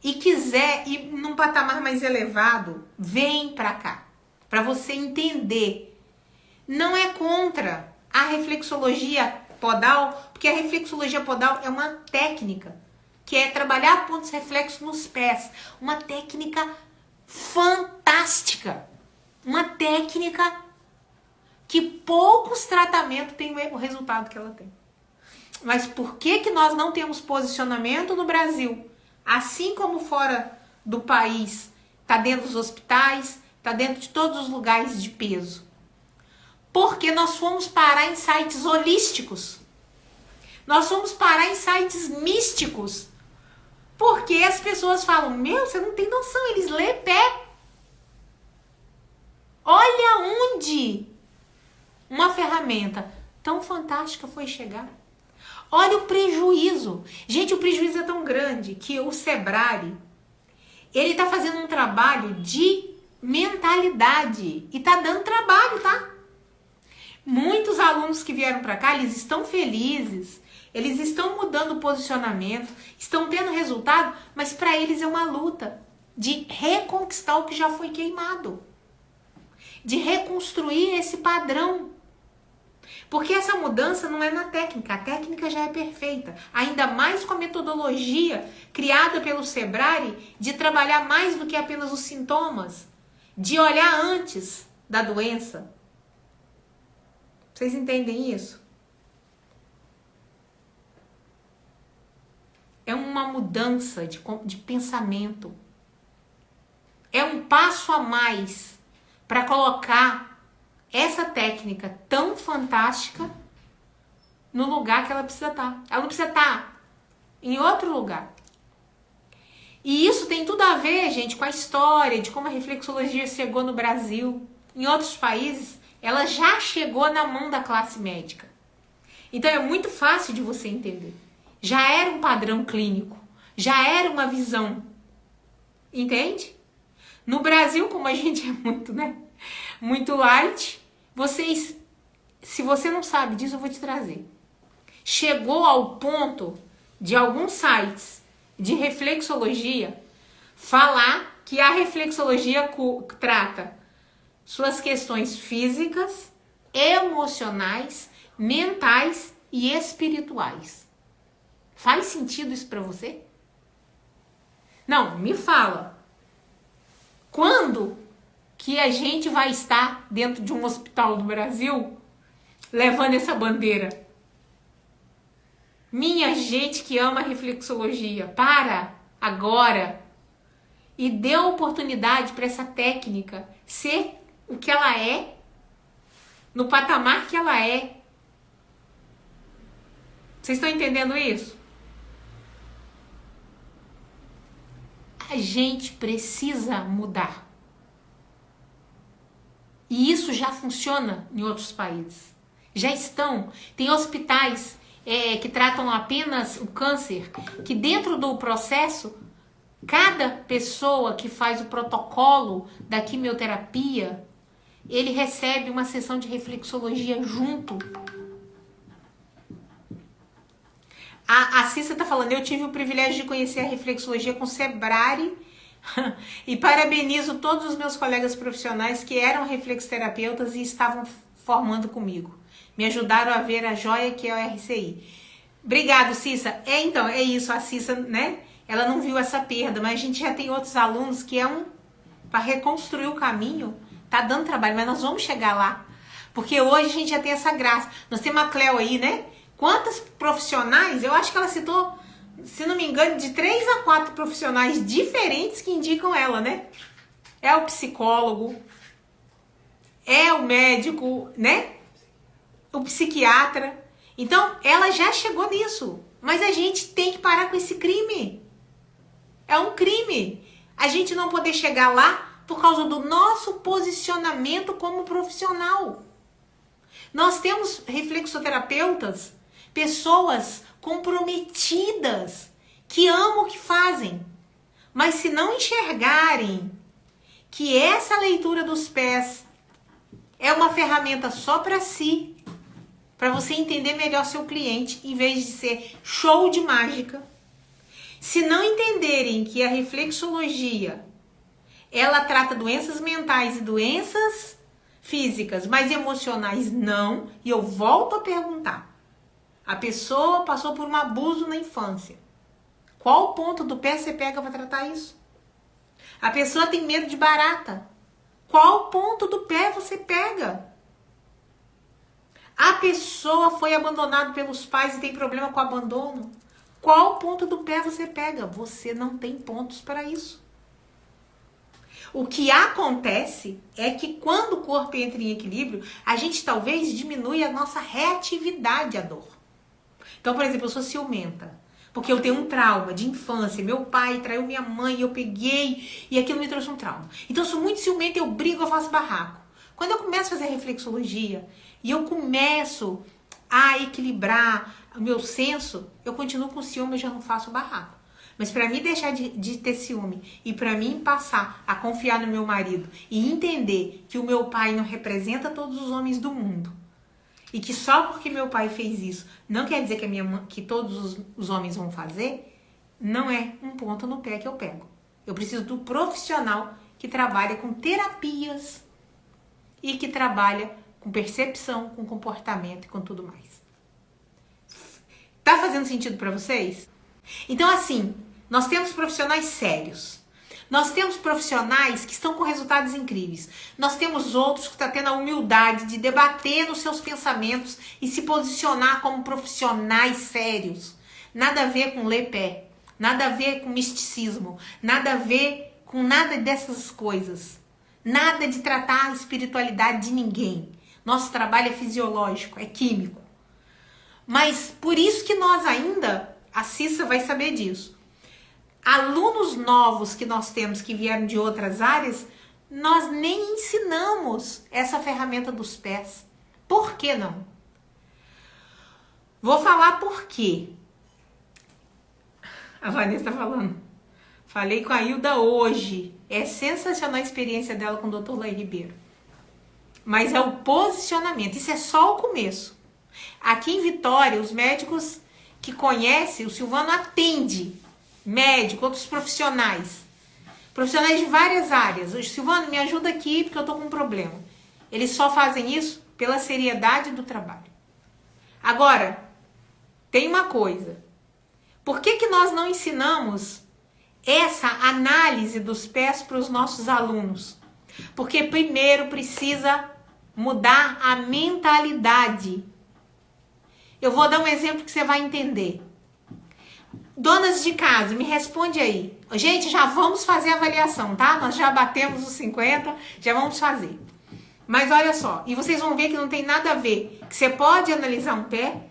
e quiser ir num patamar mais elevado, vem pra cá, pra você entender. Não é contra a reflexologia podal, porque a reflexologia podal é uma técnica que é trabalhar pontos reflexos nos pés, uma técnica fantástica, uma técnica que poucos tratamentos têm o resultado que ela tem. Mas por que nós não temos posicionamento no Brasil? Assim como fora do país, tá dentro dos hospitais, tá dentro de todos os lugares de peso. Porque nós fomos parar em sites holísticos. Nós fomos parar em sites místicos. Porque as pessoas falam: meu, você não tem noção, eles lê pé. Olha onde uma ferramenta tão fantástica foi chegar. Olha o prejuízo. Gente, o prejuízo é tão grande que o Sebrari, ele tá fazendo um trabalho de mentalidade. E tá dando trabalho, tá? Muitos alunos que vieram para cá, eles estão felizes. Eles estão mudando o posicionamento, estão tendo resultado, mas para eles é uma luta de reconquistar o que já foi queimado. De reconstruir esse padrão. Porque essa mudança não é na técnica, a técnica já é perfeita. Ainda mais com a metodologia criada pelo Sebrari de trabalhar mais do que apenas os sintomas, de olhar antes da doença. Vocês entendem isso? é uma mudança de pensamento. É um passo a mais para colocar essa técnica tão fantástica no lugar que ela precisa estar. Ela não precisa estar em outro lugar. E isso tem tudo a ver, gente, com a história de como a reflexologia chegou no Brasil. Em outros países, ela já chegou na mão da classe médica. Então é muito fácil de você entender. Já era um padrão clínico, já era uma visão. Entende? No Brasil, como a gente é muito, muito light, se você não sabe disso, eu vou te trazer. Chegou ao ponto de alguns sites de reflexologia falar que a reflexologia trata suas questões físicas, emocionais, mentais e espirituais. Faz sentido isso para você? Não, me fala. Quando que a gente vai estar dentro de um hospital do Brasil levando essa bandeira? Minha gente que ama a reflexologia, para agora e dê oportunidade para essa técnica ser o que ela é, no patamar que ela é. Vocês estão entendendo isso? A gente precisa mudar. E isso já funciona em outros países. Já estão. Tem hospitais que tratam apenas o câncer, que dentro do processo, cada pessoa que faz o protocolo da quimioterapia, ele recebe uma sessão de reflexologia junto. A Cissa tá falando, eu tive o privilégio de conhecer a reflexologia com Sebrari e parabenizo todos os meus colegas profissionais que eram reflexoterapeutas e estavam formando comigo. Me ajudaram a ver a joia que é o RCI. Obrigado, Cissa. Então, é isso, a Cissa, ela não viu essa perda, mas a gente já tem outros alunos que para reconstruir o caminho, tá dando trabalho, mas nós vamos chegar lá. Porque hoje a gente já tem essa graça. Nós temos a Cleo aí, Quantas profissionais, eu acho que ela citou, se não me engano, de 3 a 4 profissionais diferentes que indicam ela, É o psicólogo, é o médico, O psiquiatra. Então, ela já chegou nisso. Mas a gente tem que parar com esse crime. É um crime. A gente não poder chegar lá por causa do nosso posicionamento como profissional. Nós temos reflexoterapeutas, pessoas comprometidas, que amam o que fazem. Mas se não enxergarem que essa leitura dos pés é uma ferramenta só para si, para você entender melhor seu cliente, em vez de ser show de mágica. Se não entenderem que a reflexologia, ela trata doenças mentais e doenças físicas, mas emocionais não, e eu volto a perguntar. A pessoa passou por um abuso na infância. Qual ponto do pé você pega para tratar isso? A pessoa tem medo de barata. Qual ponto do pé você pega? A pessoa foi abandonada pelos pais e tem problema com abandono. Qual ponto do pé você pega? Você não tem pontos para isso. O que acontece é que quando o corpo entra em equilíbrio, a gente talvez diminui a nossa reatividade à dor. Então, por exemplo, eu sou ciumenta, porque eu tenho um trauma de infância. Meu pai traiu minha mãe, eu peguei e aquilo me trouxe um trauma. Então, eu sou muito ciumenta, eu brigo, eu faço barraco. Quando eu começo a fazer reflexologia e eu começo a equilibrar o meu senso, eu continuo com ciúme, eu já não faço barraco. Mas para mim deixar de ter ciúme e para mim passar a confiar no meu marido e entender que o meu pai não representa todos os homens do mundo e que só porque meu pai fez isso não quer dizer que todos os homens vão fazer, não é um ponto no pé que eu pego. Eu preciso do profissional que trabalha com terapias e que trabalha com percepção, com comportamento e com tudo mais. Tá fazendo sentido para vocês? Então, assim, nós temos profissionais sérios. Nós temos profissionais que estão com resultados incríveis. Nós temos outros que estão tendo a humildade de debater nos seus pensamentos e se posicionar como profissionais sérios. Nada a ver com ler pé. nada a ver com misticismo, nada a ver com nada dessas coisas. Nada de tratar a espiritualidade de ninguém. Nosso trabalho é fisiológico, é químico. Mas por isso que nós ainda, a Cissa vai saber disso, alunos novos que nós temos que vieram de outras áreas, nós nem ensinamos essa ferramenta dos pés. Por que não? Vou falar por quê. A Vanessa tá falando. Falei com a Hilda hoje. É sensacional a experiência dela com o Dr. Laí Ribeiro. Mas é o posicionamento. Isso é só o começo. Aqui em Vitória, os médicos que conhecem, o Silvano atende médico, outros profissionais. Profissionais de várias áreas. O Silvano, me ajuda aqui porque eu tô com um problema. Eles só fazem isso pela seriedade do trabalho. Agora, tem uma coisa. Por que nós não ensinamos essa análise dos pés para os nossos alunos? Porque primeiro precisa mudar a mentalidade. Eu vou dar um exemplo que você vai entender. Donas de casa, me responde aí. Gente, já vamos fazer a avaliação, tá? Nós já batemos os 50, já vamos fazer. Mas olha só, e vocês vão ver que não tem nada a ver. Que você pode analisar um pé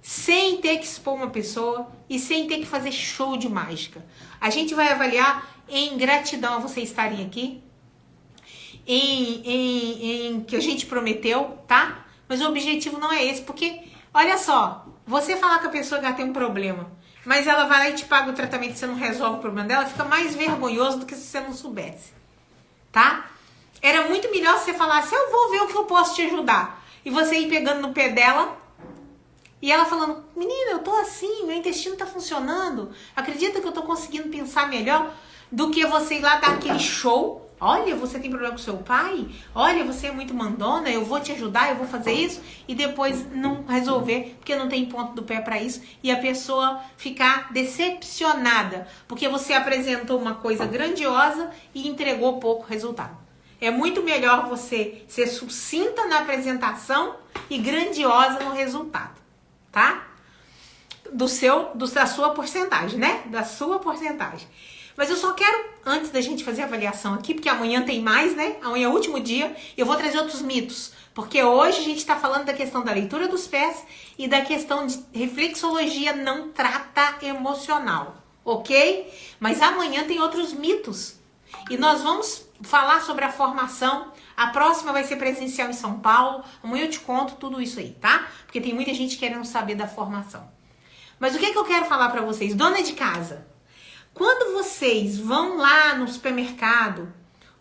sem ter que expor uma pessoa e sem ter que fazer show de mágica. A gente vai avaliar em gratidão a vocês estarem aqui, em que a gente prometeu, tá? Mas o objetivo não é esse, porque, olha só, você falar com a pessoa que ela tem um problema, mas ela vai lá e te paga o tratamento e você não resolve o problema dela, fica mais vergonhoso do que se você não soubesse, tá? Era muito melhor se você falasse, eu vou ver o que eu posso te ajudar, e você ir pegando no pé dela, e ela falando, menina, eu tô assim, meu intestino tá funcionando, acredita que eu tô conseguindo pensar melhor, do que você ir lá dar aquele show. Olha, você tem problema com seu pai? Olha, você é muito mandona, eu vou te ajudar, eu vou fazer isso, e depois não resolver, porque não tem ponto do pé para isso, e a pessoa ficar decepcionada, porque você apresentou uma coisa grandiosa e entregou pouco resultado. É muito melhor você ser sucinta na apresentação e grandiosa no resultado, tá? Da sua porcentagem, né? Da sua porcentagem. Mas eu só quero, antes da gente fazer a avaliação aqui, porque amanhã tem mais, né? Amanhã é o último dia, eu vou trazer outros mitos. Porque hoje a gente está falando da questão da leitura dos pés e da questão de reflexologia não trata emocional, ok? Mas amanhã tem outros mitos. E nós vamos falar sobre a formação. A próxima vai ser presencial em São Paulo. Amanhã eu te conto tudo isso aí, tá? Porque tem muita gente querendo saber da formação. Mas o que eu quero falar para vocês? Dona de casa, quando vocês vão lá no supermercado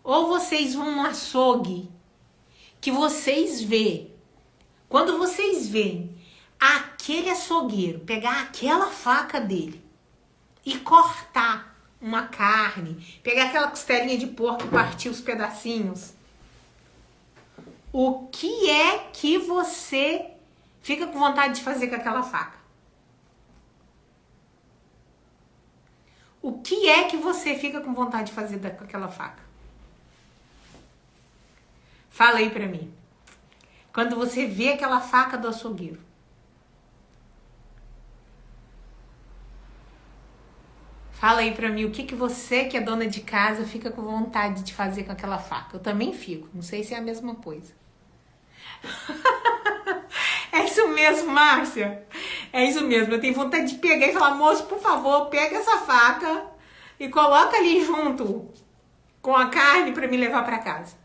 ou vocês vão no açougue, que vocês veem, quando vocês veem aquele açougueiro pegar aquela faca dele e cortar uma carne, pegar aquela costelinha de porco e partir os pedacinhos, o que é que você fica com vontade de fazer com aquela faca? O que é que você fica com vontade de fazer com aquela faca? Fala aí pra mim. Quando você vê aquela faca do açougueiro. Fala aí pra mim, o que você, que é dona de casa, fica com vontade de fazer com aquela faca? Eu também fico, não sei se é a mesma coisa. É isso mesmo, Márcia. É isso mesmo, eu tenho vontade de pegar e falar, moço, por favor, pega essa faca e coloca ali junto com a carne para me levar para casa.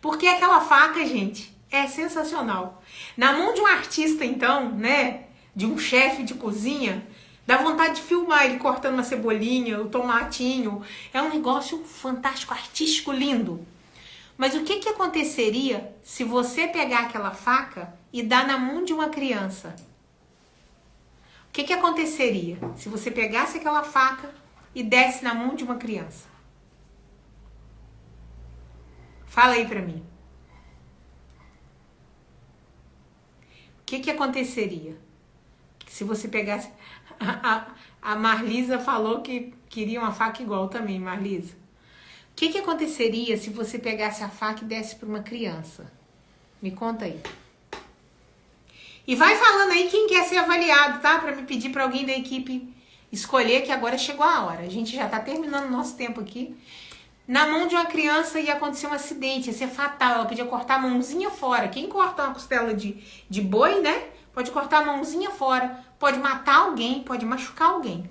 Porque aquela faca, gente, é sensacional. Na mão de um artista, então, né, de um chefe de cozinha, dá vontade de filmar ele cortando uma cebolinha, o tomatinho. É um negócio fantástico, artístico, lindo. Mas o que aconteceria se você pegar aquela faca e dar na mão de uma criança? O que aconteceria se você pegasse aquela faca e desse na mão de uma criança? Fala aí pra mim. O que aconteceria se você pegasse... A Marlisa falou que queria uma faca igual também, Marlisa. O que aconteceria se você pegasse a faca e desse para uma criança? Me conta aí. E vai falando aí quem quer ser avaliado, tá? Para me pedir para alguém da equipe escolher que agora chegou a hora. A gente já está terminando o nosso tempo aqui. Na mão de uma criança ia acontecer um acidente, ia ser fatal. Ela podia cortar a mãozinha fora. Quem corta uma costela de boi, né? Pode cortar a mãozinha fora. Pode matar alguém, pode machucar alguém.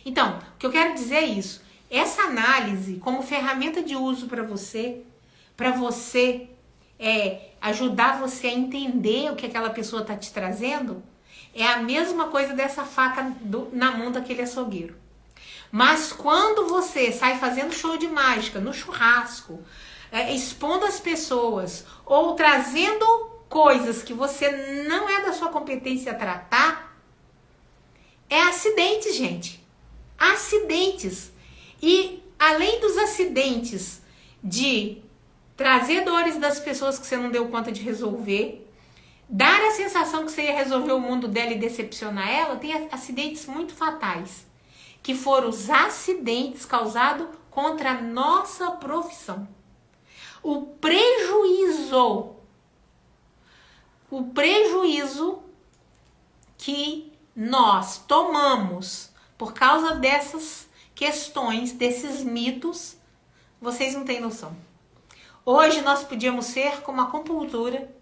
Então, o que eu quero dizer é isso. Essa análise, como ferramenta de uso para você ajudar você a entender o que aquela pessoa está te trazendo, é a mesma coisa dessa faca na mão daquele açougueiro. Mas quando você sai fazendo show de mágica no churrasco, expondo as pessoas ou trazendo coisas que você não é da sua competência tratar, é acidentes, gente. Acidentes. E além dos acidentes de trazer dores das pessoas que você não deu conta de resolver, dar a sensação que você ia resolver o mundo dela e decepcionar ela, tem acidentes muito fatais, que foram os acidentes causados contra a nossa profissão. O prejuízo que nós tomamos por causa dessas questões, desses mitos, vocês não têm noção. Hoje nós podíamos ser como a acupuntura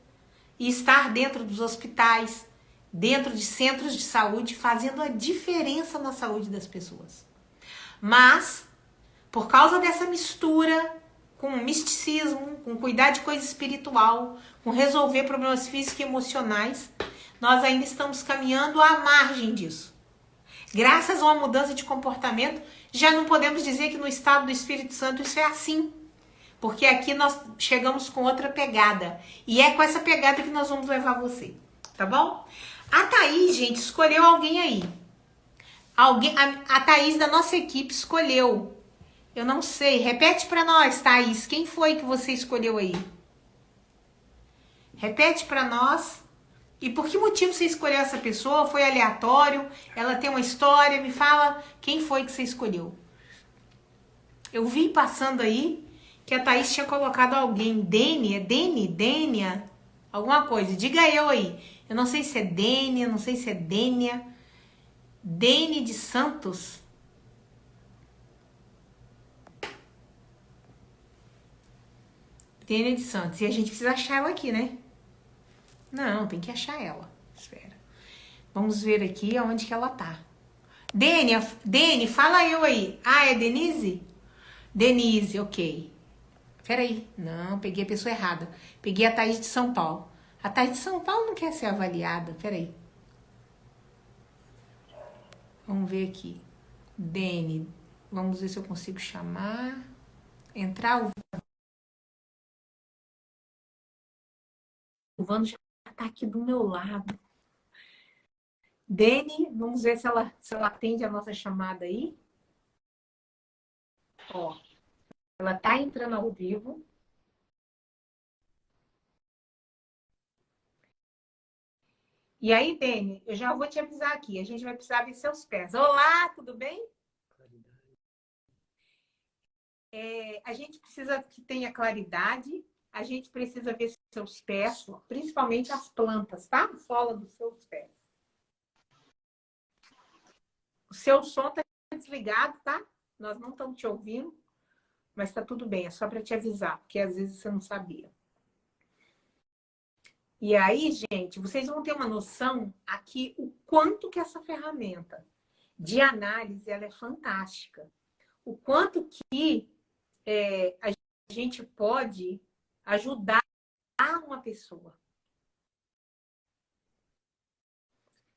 e estar dentro dos hospitais, dentro de centros de saúde, fazendo a diferença na saúde das pessoas. Mas, por causa dessa mistura com misticismo, com cuidar de coisa espiritual, com resolver problemas físicos e emocionais, nós ainda estamos caminhando à margem disso. Graças a uma mudança de comportamento, já não podemos dizer que no estado do Espírito Santo isso é assim. Porque aqui nós chegamos com outra pegada. E é com essa pegada que nós vamos levar você. Tá bom? A Thaís, gente, escolheu alguém aí. A Thaís da nossa equipe escolheu. Eu não sei. Repete pra nós, Thaís. Quem foi que você escolheu aí? Repete pra nós. E por que motivo você escolheu essa pessoa? Foi aleatório? Ela tem uma história? Me fala quem foi que você escolheu. Eu vi passando aí que a Thaís tinha colocado alguém. Dênia? Alguma coisa. Diga eu aí. Eu não sei se é Dênia, não sei se é Dênia. Dene de Santos. Dênia de Santos. E a gente precisa achar ela aqui, né? Não, tem que achar ela. Espera. Vamos ver aqui aonde que ela tá. Dene, fala eu aí. Ah, é Denise? Denise, ok. Peraí. Não, peguei a pessoa errada. Peguei a Thaís de São Paulo. A Thaís de São Paulo não quer ser avaliada. Peraí. Vamos ver aqui. Dene. Vamos ver se eu consigo chamar. Entrar. O Vando já tá aqui do meu lado. Dene, vamos ver se ela atende a nossa chamada aí. Ó, ela tá entrando ao vivo. E aí, Dene, eu já vou te avisar aqui. A gente vai precisar ver seus pés. Olá, tudo bem? A gente precisa que tenha claridade. A gente precisa ver seus pés, principalmente as plantas, tá? A sola dos seus pés. O seu som tá desligado, tá? Nós não estamos te ouvindo, mas tá tudo bem. É só para te avisar, porque às vezes você não sabia. E aí, gente, vocês vão ter uma noção aqui o quanto que essa ferramenta de análise ela é fantástica. O quanto que a gente pode ajudar uma pessoa.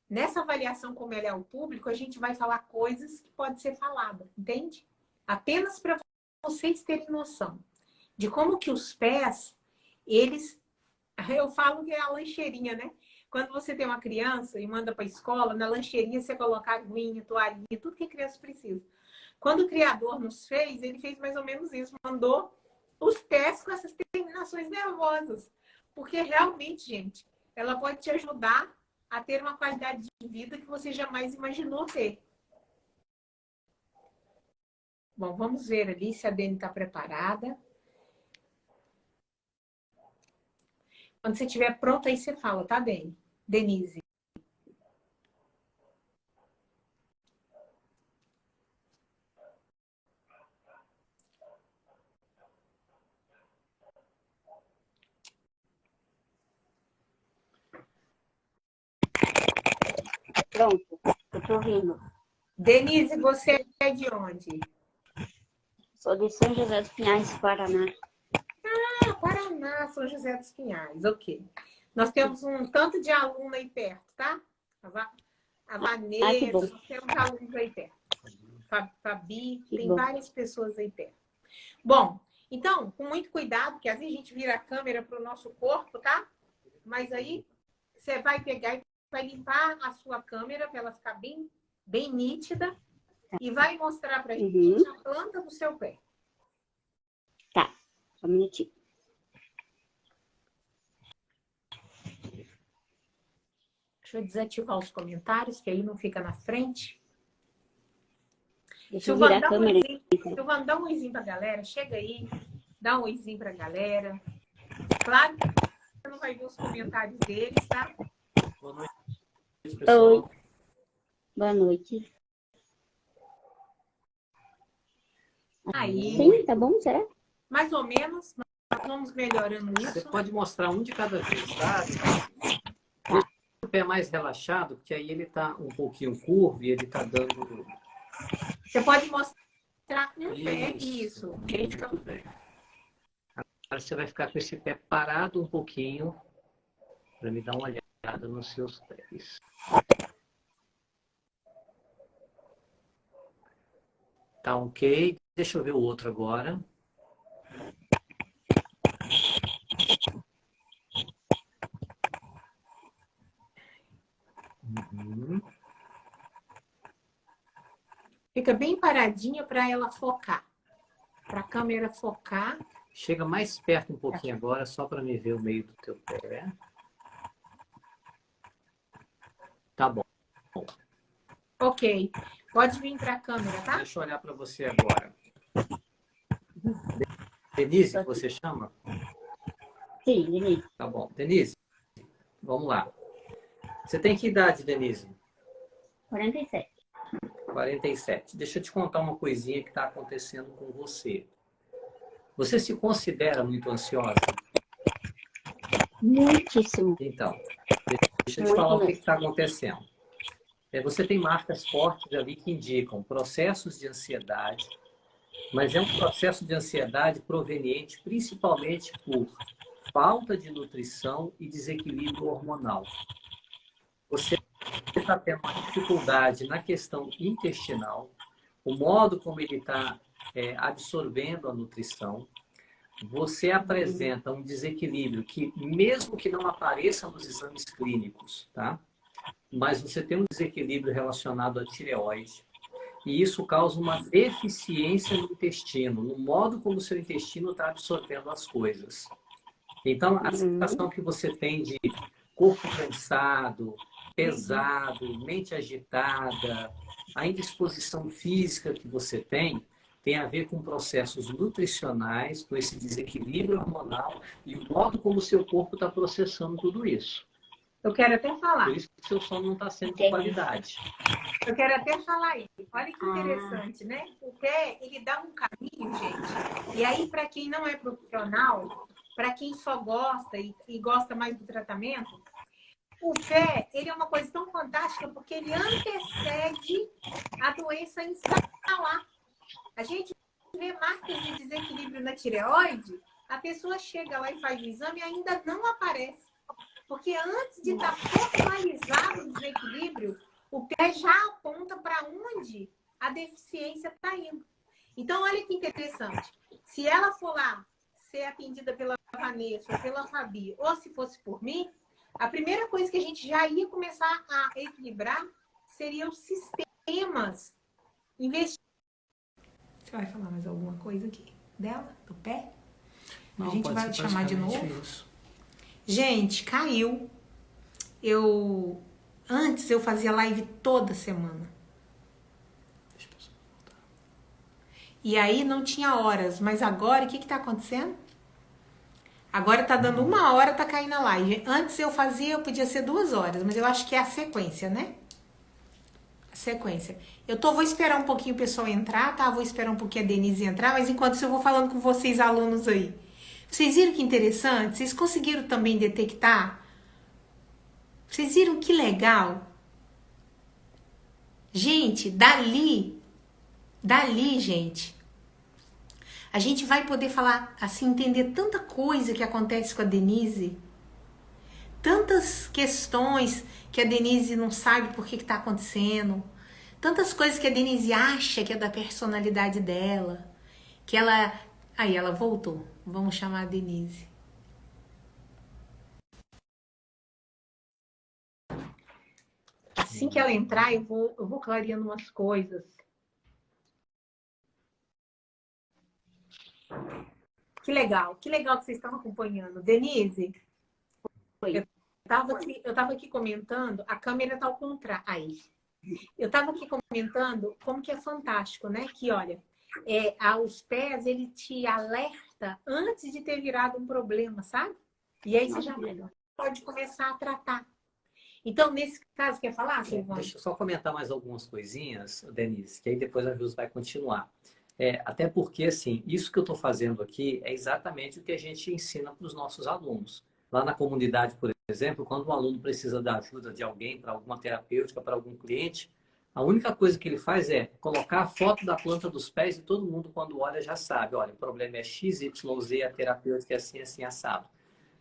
Nessa avaliação, como ela é ao público, a gente vai falar coisas que podem ser faladas, entende? Apenas para vocês terem noção de como que os pés, eles... Eu falo que é a lancheirinha, né? Quando você tem uma criança e manda para a escola, na lancheirinha você coloca aguinha, toalhinha, tudo que a criança precisa. Quando o Criador nos fez, ele fez mais ou menos isso. Mandou os pés com essas terminações nervosas. Porque realmente, gente, ela pode te ajudar a ter uma qualidade de vida que você jamais imaginou ter. Bom, vamos ver ali se a Dani está preparada. Quando você estiver pronta, aí você fala, tá, Dani? Denise. Pronto, eu tô ouvindo. Denise, você é de onde? Sou de São José dos Pinhais, Paraná. Ah, Paraná, São José dos Pinhais, ok. Nós temos um tanto de aluno aí perto, tá? A Que bom. Vanessa, nós temos alunos aí perto. Fabi, Que tem bom. várias pessoas aí perto. Bom, então, com muito cuidado, porque às vezes a gente vira a câmera para o nosso corpo, tá? Mas aí você vai pegar e vai limpar a sua câmera para ela ficar bem nítida e vai mostrar para a gente a planta do seu pé. Tá, só um minutinho. Deixa eu desativar os comentários, que aí não fica na frente. Deixa eu virar a câmera. Silvana, dá um oizinho pra galera. Chega aí, dá um oizinho pra galera. Claro que você não vai ver os comentários deles, tá? Boa noite, pessoal. Oi. Boa noite. Aí, Sim, tá bom, será? mais ou menos, nós vamos melhorando Você isso. pode mostrar um de cada vez, tá? Deixa o pé mais relaxado, porque aí ele tá um pouquinho curvo e ele tá dando... Você pode mostrar um pé, isso. Muito bem. Agora você vai ficar com esse pé parado um pouquinho para me dar uma olhada nos seus pés. Tá ok? Deixa eu ver o outro agora. Uhum. Fica bem paradinha para ela focar. Para a câmera focar. Chega mais perto um pouquinho agora, só para me ver o meio do teu pé. Tá bom. Ok. Pode vir para a câmera, tá? Deixa eu olhar para você agora. Denise, que você chama? Sim, Denise. Tá bom. Denise, vamos lá. Você tem que idade, Denise? 47. 47. Deixa eu te contar uma coisinha que está acontecendo com você. Você se considera muito ansiosa? Muitíssimo. Então, deixa eu te falar o que está acontecendo. Você tem marcas fortes ali que indicam processos de ansiedade, mas é um processo de ansiedade proveniente principalmente por falta de nutrição e desequilíbrio hormonal. Você está tendo uma dificuldade na questão intestinal, o modo como ele está absorvendo a nutrição. Você apresenta um desequilíbrio que, mesmo que não apareça nos exames clínicos, tá? Mas você tem um desequilíbrio relacionado à tireoide. E isso causa uma deficiência no intestino, no modo como o seu intestino está absorvendo as coisas. Então, a sensação que você tem de corpo cansado, pesado, mente agitada, a indisposição física que você tem a ver com processos nutricionais, com esse desequilíbrio hormonal e o modo como o seu corpo está processando tudo isso. Eu quero até falar. Por isso que o seu sono não está sendo de qualidade. Eu quero até falar aí. Olha que interessante, né? O pé, ele dá um caminho, gente. E aí, para quem não é profissional, para quem só gosta e gosta mais do tratamento, o pé, ele é uma coisa tão fantástica porque ele antecede a doença instalar. A gente vê marcas de desequilíbrio na tireoide, a pessoa chega lá e faz o exame e ainda não aparece. Porque antes de estar formalizado o desequilíbrio, o pé já aponta para onde a deficiência está indo. Então, olha que interessante. Se ela for lá ser atendida pela Vanessa ou pela Fabi, ou se fosse por mim, a primeira coisa que a gente já ia começar a equilibrar seriam os sistemas investidos. Você vai falar mais alguma coisa aqui dela, do pé? Não, a gente vai chamar de novo? Isso. Gente, caiu. Antes eu fazia live toda semana. E aí não tinha horas. Mas agora, o que tá acontecendo? Agora tá dando 1 hora, tá caindo a live. Antes eu podia ser 2 horas. Mas eu acho que é a sequência, né? A sequência. Vou esperar um pouquinho o pessoal entrar, tá? Vou esperar um pouquinho a Denise entrar. Mas enquanto isso eu vou falando com vocês, alunos aí. Vocês viram que interessante? Vocês conseguiram também detectar? Vocês viram que legal? Gente, dali, gente, a gente vai poder falar, assim, entender tanta coisa que acontece com a Denise, tantas questões que a Denise não sabe por que está acontecendo, tantas coisas que a Denise acha que é da personalidade dela, que ela... Aí, ela voltou. Vamos chamar a Denise. Assim que ela entrar, eu vou clareando umas coisas. Que legal que vocês estão acompanhando. Denise, eu estava aqui comentando, a câmera está ao contrário. Aí. Eu estava aqui comentando como que é fantástico, né? Que, olha, aos pés ele te alerta antes de ter virado um problema, sabe? E aí você já pode começar a tratar. Então, nesse caso, quer falar, Silvana? Deixa eu só comentar mais algumas coisinhas, Denise, que aí depois a Jus vai continuar. Até porque, assim, isso que eu estou fazendo aqui é exatamente o que a gente ensina para os nossos alunos. Lá na comunidade, por exemplo, quando um aluno precisa da ajuda de alguém, para alguma terapêutica, para algum cliente, a única coisa que ele faz é colocar a foto da planta dos pés e todo mundo, quando olha, já sabe. Olha, o problema é X, Y, Z, a terapêutica é assim, assim, assado.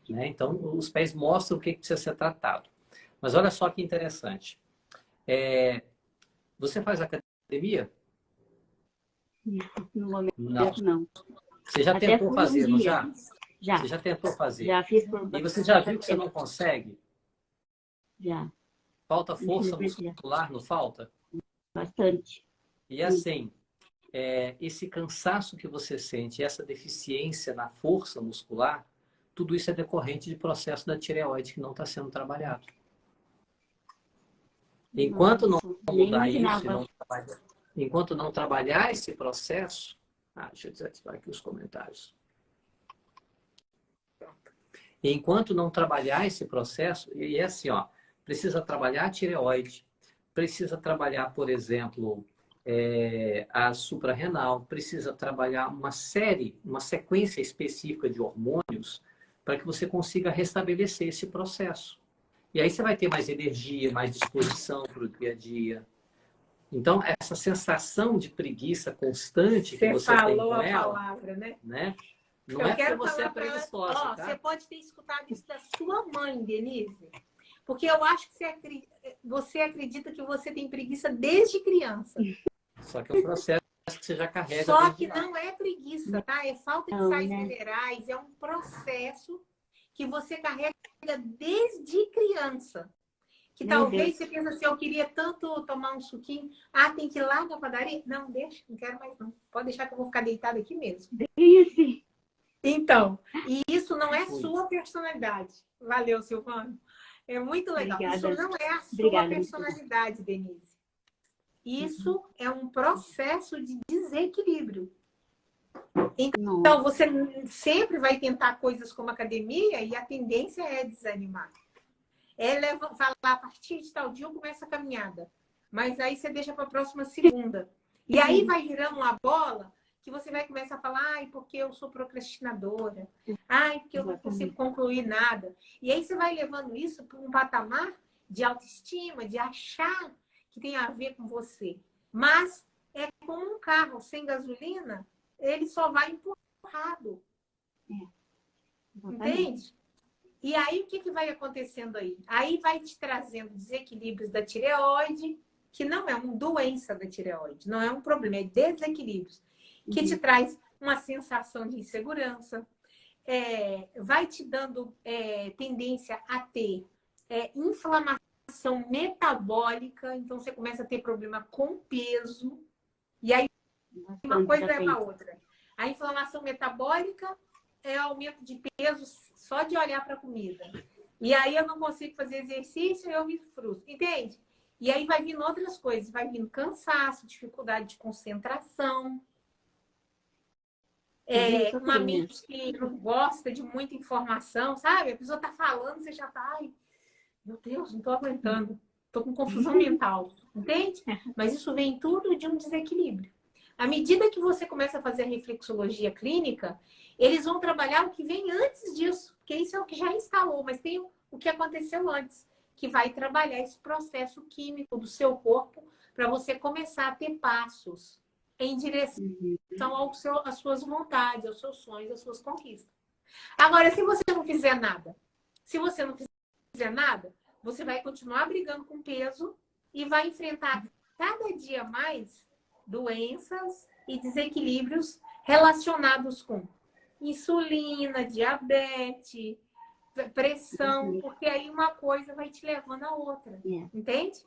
Né? Então, os pés mostram o que precisa ser tratado. Mas olha só que interessante. Você faz academia? No momento, não. Você já Até tentou fazer, não já? Já. Você já tentou fazer? Já fiz por E você já viu que você não consegue? Já. Falta força muscular, não falta? Bastante. E assim, esse cansaço que você sente, essa deficiência na força muscular, tudo isso é decorrente de processo da tireoide que não está sendo trabalhado. Enquanto não mudar isso, enquanto não trabalhar esse processo... deixa eu desativar aqui os comentários. Enquanto não trabalhar esse processo, e é assim, ó, precisa trabalhar a tireoide, precisa trabalhar, por exemplo, a suprarrenal, precisa trabalhar uma sequência específica de hormônios para que você consiga restabelecer esse processo. E aí você vai ter mais energia, mais disposição para o dia a dia. Então, essa sensação de preguiça constante que você tem com ela... Você falou a palavra, né? Não é porque você é preguiçosa, tá? Você pode ter escutado isso da sua mãe, Denise. Porque eu acho que você acredita que você tem preguiça desde criança. Só que é um processo que você já carrega. Só que não é preguiça, tá? É falta de sais minerais. É um processo que você carrega desde criança. Que talvez você pensa assim, eu queria tanto tomar um suquinho. Tem que ir lá na padaria? Não, deixa, não quero mais não. Pode deixar que eu vou ficar deitada aqui mesmo. Então, e isso não é sua personalidade. Valeu, Silvana. É muito legal. Obrigada. Isso não é a sua personalidade, Denise. Isso é um processo de desequilíbrio. Então, você sempre vai tentar coisas como academia e a tendência é desanimar. Falar, a partir de tal dia eu começo a caminhada. Mas aí você deixa para a próxima segunda. E aí vai virando uma bola que você vai começar a falar, porque eu sou procrastinadora. Porque eu não consigo concluir nada. E aí você vai levando isso para um patamar de autoestima, de achar que tem a ver com você. Mas é como um carro sem gasolina, ele só vai empurrado. Entende? E aí, o que vai acontecendo aí? Aí vai te trazendo desequilíbrios da tireoide, que não é uma doença da tireoide, não é um problema, é desequilíbrios, que te traz uma sensação de insegurança, vai te dando tendência a ter inflamação metabólica, então você começa a ter problema com peso, e aí uma coisa leva a outra. A inflamação metabólica é aumento de peso só de olhar para a comida. E aí eu não consigo fazer exercício e eu me frustro. Entende? E aí vai vindo outras coisas. Vai vindo cansaço, dificuldade de concentração. Uma mente que não gosta de muita informação, sabe? A pessoa está falando, você já está... Meu Deus, não estou aguentando. Estou com confusão mental. Entende? Mas isso vem tudo de um desequilíbrio. À medida que você começa a fazer a reflexologia clínica, eles vão trabalhar o que vem antes disso, porque isso é o que já instalou, mas tem o que aconteceu antes, que vai trabalhar esse processo químico do seu corpo para você começar a ter passos em direção às suas vontades, aos seus sonhos, às suas conquistas. Agora, se você não fizer nada, você vai continuar brigando com peso e vai enfrentar cada dia mais doenças e desequilíbrios relacionados com insulina, diabetes, pressão, porque aí uma coisa vai te levando a outra, entende?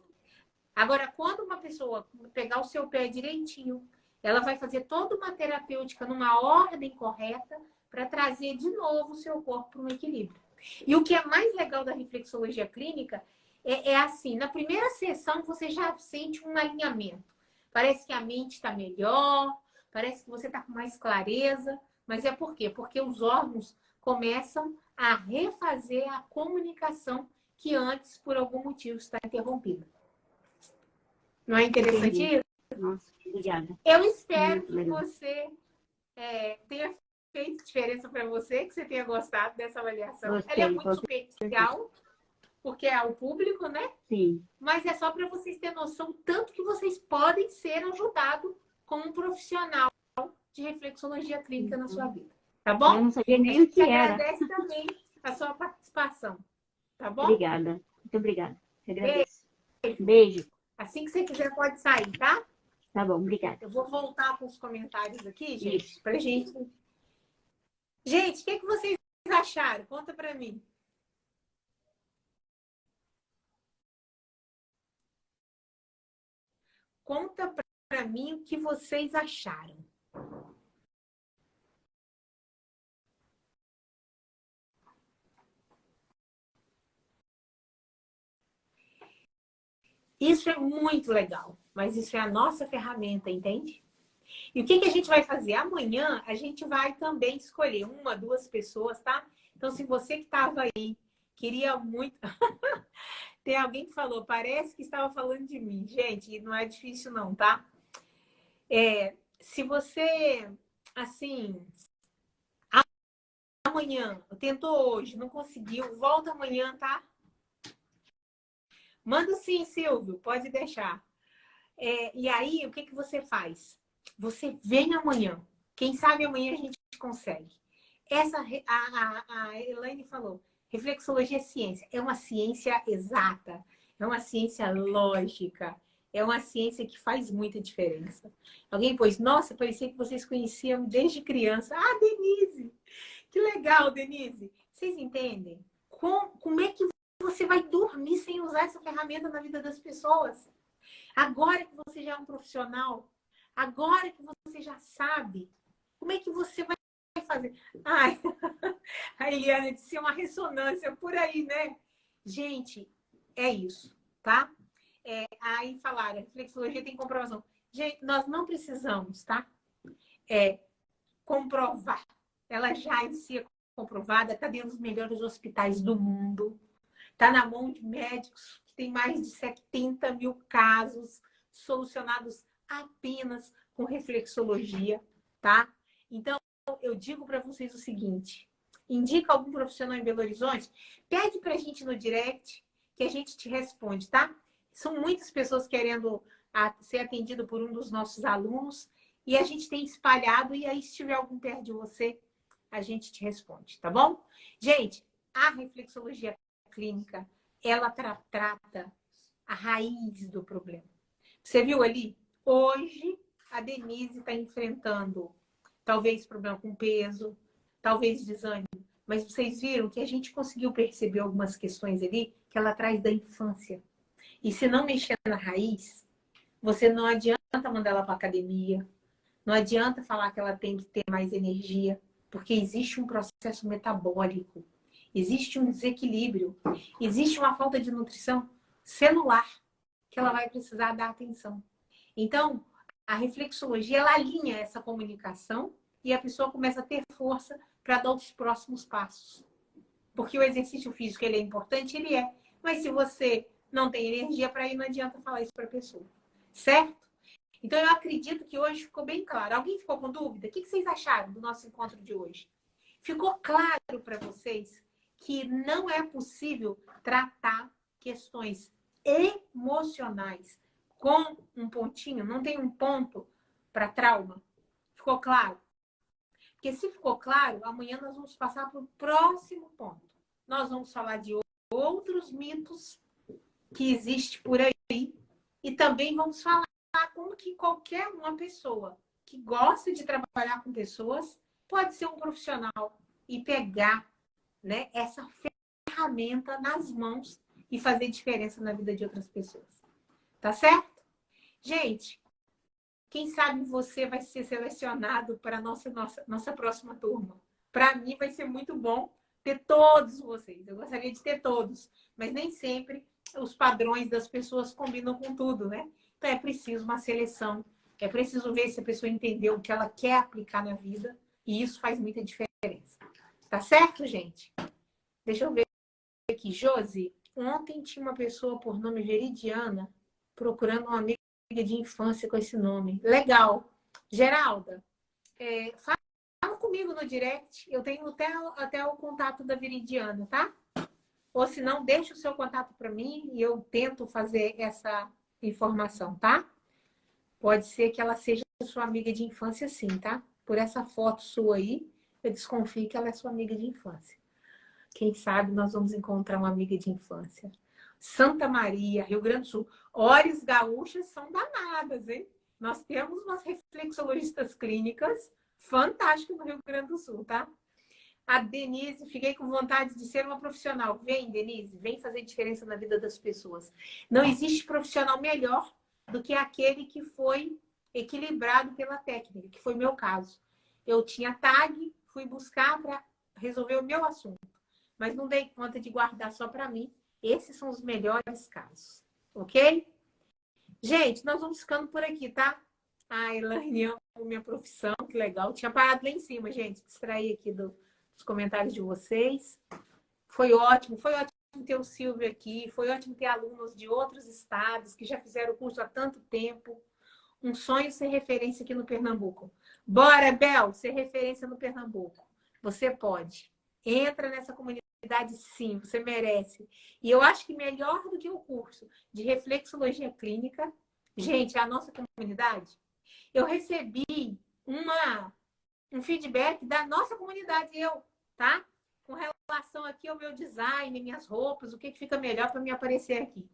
Agora, quando uma pessoa pegar o seu pé direitinho, ela vai fazer toda uma terapêutica numa ordem correta para trazer de novo o seu corpo para um equilíbrio. E o que é mais legal da reflexologia clínica é assim, na primeira sessão você já sente um alinhamento. Parece que a mente está melhor, parece que você está com mais clareza, mas é por quê? Porque os órgãos começam a refazer a comunicação que antes, por algum motivo, está interrompida. Não é interessante isso? Nossa, obrigada. Eu espero que você tenha feito diferença para você, que você tenha gostado dessa avaliação. Gostei, ela é muito superficial, porque é ao público, né? Sim. Mas é só para vocês terem noção tanto que vocês podem ser ajudados com um profissional de reflexologia clínica na sua vida. Tá bom? Eu não sabia nem o que era. Agradece também a sua participação. Tá bom? Obrigada. Muito obrigada. Eu agradeço. Beijo. Assim que você quiser, pode sair, tá? Tá bom, obrigada. Eu vou voltar com os comentários aqui, gente, pra gente. Gente, o que vocês acharam? Conta pra mim. Conta pra mim o que vocês acharam. Isso é muito legal, mas isso é a nossa ferramenta, entende? E o que a gente vai fazer? Amanhã a gente vai também escolher uma, duas pessoas, tá? Então, se você que estava aí, queria muito... Tem alguém que falou, parece que estava falando de mim. Gente, não é difícil não, tá? Se você, assim... Amanhã, tentou hoje, não conseguiu, volta amanhã, tá? Manda sim, Silvio, pode deixar. E aí, o que você faz? Você vem amanhã. Quem sabe amanhã a gente consegue. A Elaine falou, reflexologia é ciência. É uma ciência exata, é uma ciência lógica, é uma ciência que faz muita diferença. Alguém pôs, nossa, parecia que vocês conheciam desde criança. Ah, Denise! Que legal, Denise! Vocês entendem? Como é que você vai dormir sem usar essa ferramenta na vida das pessoas? Agora que você já é um profissional, agora que você já sabe, como é que você vai fazer? Ai, a Eliana disse uma ressonância por aí, né? Gente, é isso, tá? Aí falaram, a reflexologia tem comprovação. Gente, nós não precisamos, tá? Comprovar. Ela já em si é comprovada, está dentro dos melhores hospitais do mundo. Está na mão de médicos que tem mais de 70 mil casos solucionados apenas com reflexologia, tá? Então, eu digo para vocês o seguinte, indica algum profissional em Belo Horizonte, pede para a gente no direct que a gente te responde, tá? São muitas pessoas querendo ser atendido por um dos nossos alunos e a gente tem espalhado e aí se tiver algum perto de você, a gente te responde, tá bom? Gente, a reflexologia clínica, ela trata a raiz do problema. Você viu ali? Hoje, a Denise está enfrentando talvez problema com peso, talvez desânimo. Mas vocês viram que a gente conseguiu perceber algumas questões ali que ela traz da infância. E se não mexer na raiz, você não adianta mandar ela para academia, não adianta falar que ela tem que ter mais energia, porque existe um processo metabólico. Existe um desequilíbrio, existe uma falta de nutrição celular que ela vai precisar dar atenção. Então, a reflexologia, ela alinha essa comunicação e a pessoa começa a ter força para dar os próximos passos. Porque o exercício físico, ele é importante, ele é. Mas se você não tem energia para ir, não adianta falar isso para a pessoa. Certo? Então, eu acredito que hoje ficou bem claro. Alguém ficou com dúvida? O que vocês acharam do nosso encontro de hoje? Ficou claro para vocês que não é possível tratar questões emocionais com um pontinho, não tem um ponto para trauma. Ficou claro? Porque se ficou claro, amanhã nós vamos passar para o próximo ponto. Nós vamos falar de outros mitos que existem por aí e também vamos falar como que qualquer uma pessoa que gosta de trabalhar com pessoas pode ser um profissional e pegar, né, essa ferramenta nas mãos e fazer diferença na vida de outras pessoas. Tá certo? Gente, quem sabe você vai ser selecionado para a nossa próxima turma. Para mim vai ser muito bom ter todos vocês. Eu gostaria de ter todos, mas nem sempre os padrões das pessoas combinam com tudo, né? Então é preciso uma seleção, é preciso ver se a pessoa entendeu o que ela quer aplicar na vida e isso faz muita diferença. Tá certo, gente? Deixa eu ver aqui. Josi, ontem tinha uma pessoa por nome Veridiana procurando uma amiga de infância com esse nome. Legal. Geralda, fala comigo no direct. Eu tenho até o contato da Veridiana, tá? Ou se não, deixa o seu contato para mim e eu tento fazer essa informação, tá? Pode ser que ela seja sua amiga de infância, sim, tá? Por essa foto sua aí, eu desconfio que ela é sua amiga de infância. Quem sabe nós vamos encontrar uma amiga de infância. Santa Maria, Rio Grande do Sul. Órias gaúchas são danadas, hein? Nós temos umas reflexologistas clínicas fantásticas no Rio Grande do Sul, tá? A Denise, fiquei com vontade de ser uma profissional. Vem, Denise, vem fazer diferença na vida das pessoas. Não existe profissional melhor do que aquele que foi equilibrado pela técnica, que foi meu caso. Eu tinha tag, fui buscar para resolver o meu assunto, mas não dei conta de guardar só para mim. Esses são os melhores casos, ok? Gente, nós vamos ficando por aqui, tá? A Elaine, amo minha profissão, que legal. Tinha parado lá em cima, gente, distraí aqui dos comentários de vocês. Foi ótimo ter o Silvio aqui, foi ótimo ter alunos de outros estados que já fizeram o curso há tanto tempo. Um sonho ser referência aqui no Pernambuco. Bora, Bel, ser referência no Pernambuco. Você pode. Entra nessa comunidade, sim, você merece. E eu acho que melhor do que o curso de reflexologia clínica, gente, a nossa comunidade, eu recebi um feedback da nossa comunidade, tá? Com relação aqui ao meu design, minhas roupas, o que fica melhor para me aparecer aqui.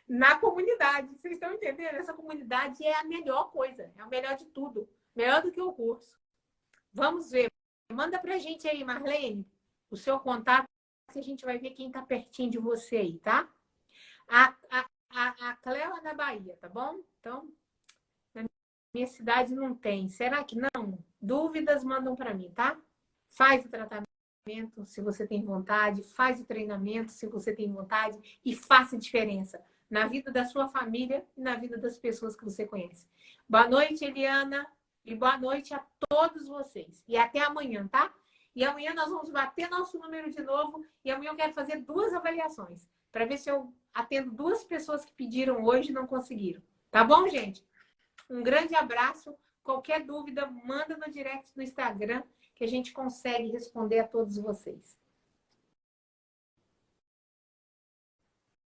Na comunidade, vocês estão entendendo? Essa comunidade é a melhor coisa, é o melhor de tudo, melhor do que o curso. Vamos ver. Manda pra gente aí, Marlene, o seu contato, que a gente vai ver quem tá pertinho de você aí, tá? A Cléo é na Bahia, tá bom? Então, na minha cidade não tem. Será que não? Dúvidas, mandam para mim, tá? Faz o tratamento se você tem vontade, faz o treinamento se você tem vontade e faça diferença na vida da sua família e na vida das pessoas que você conhece. Boa noite, Eliana, e boa noite a todos vocês. E até amanhã, tá? E amanhã nós vamos bater nosso número de novo e amanhã eu quero fazer 2 avaliações para ver se eu atendo 2 pessoas que pediram hoje e não conseguiram. Tá bom, gente? Um grande abraço. Qualquer dúvida, manda no direct do Instagram que a gente consegue responder a todos vocês.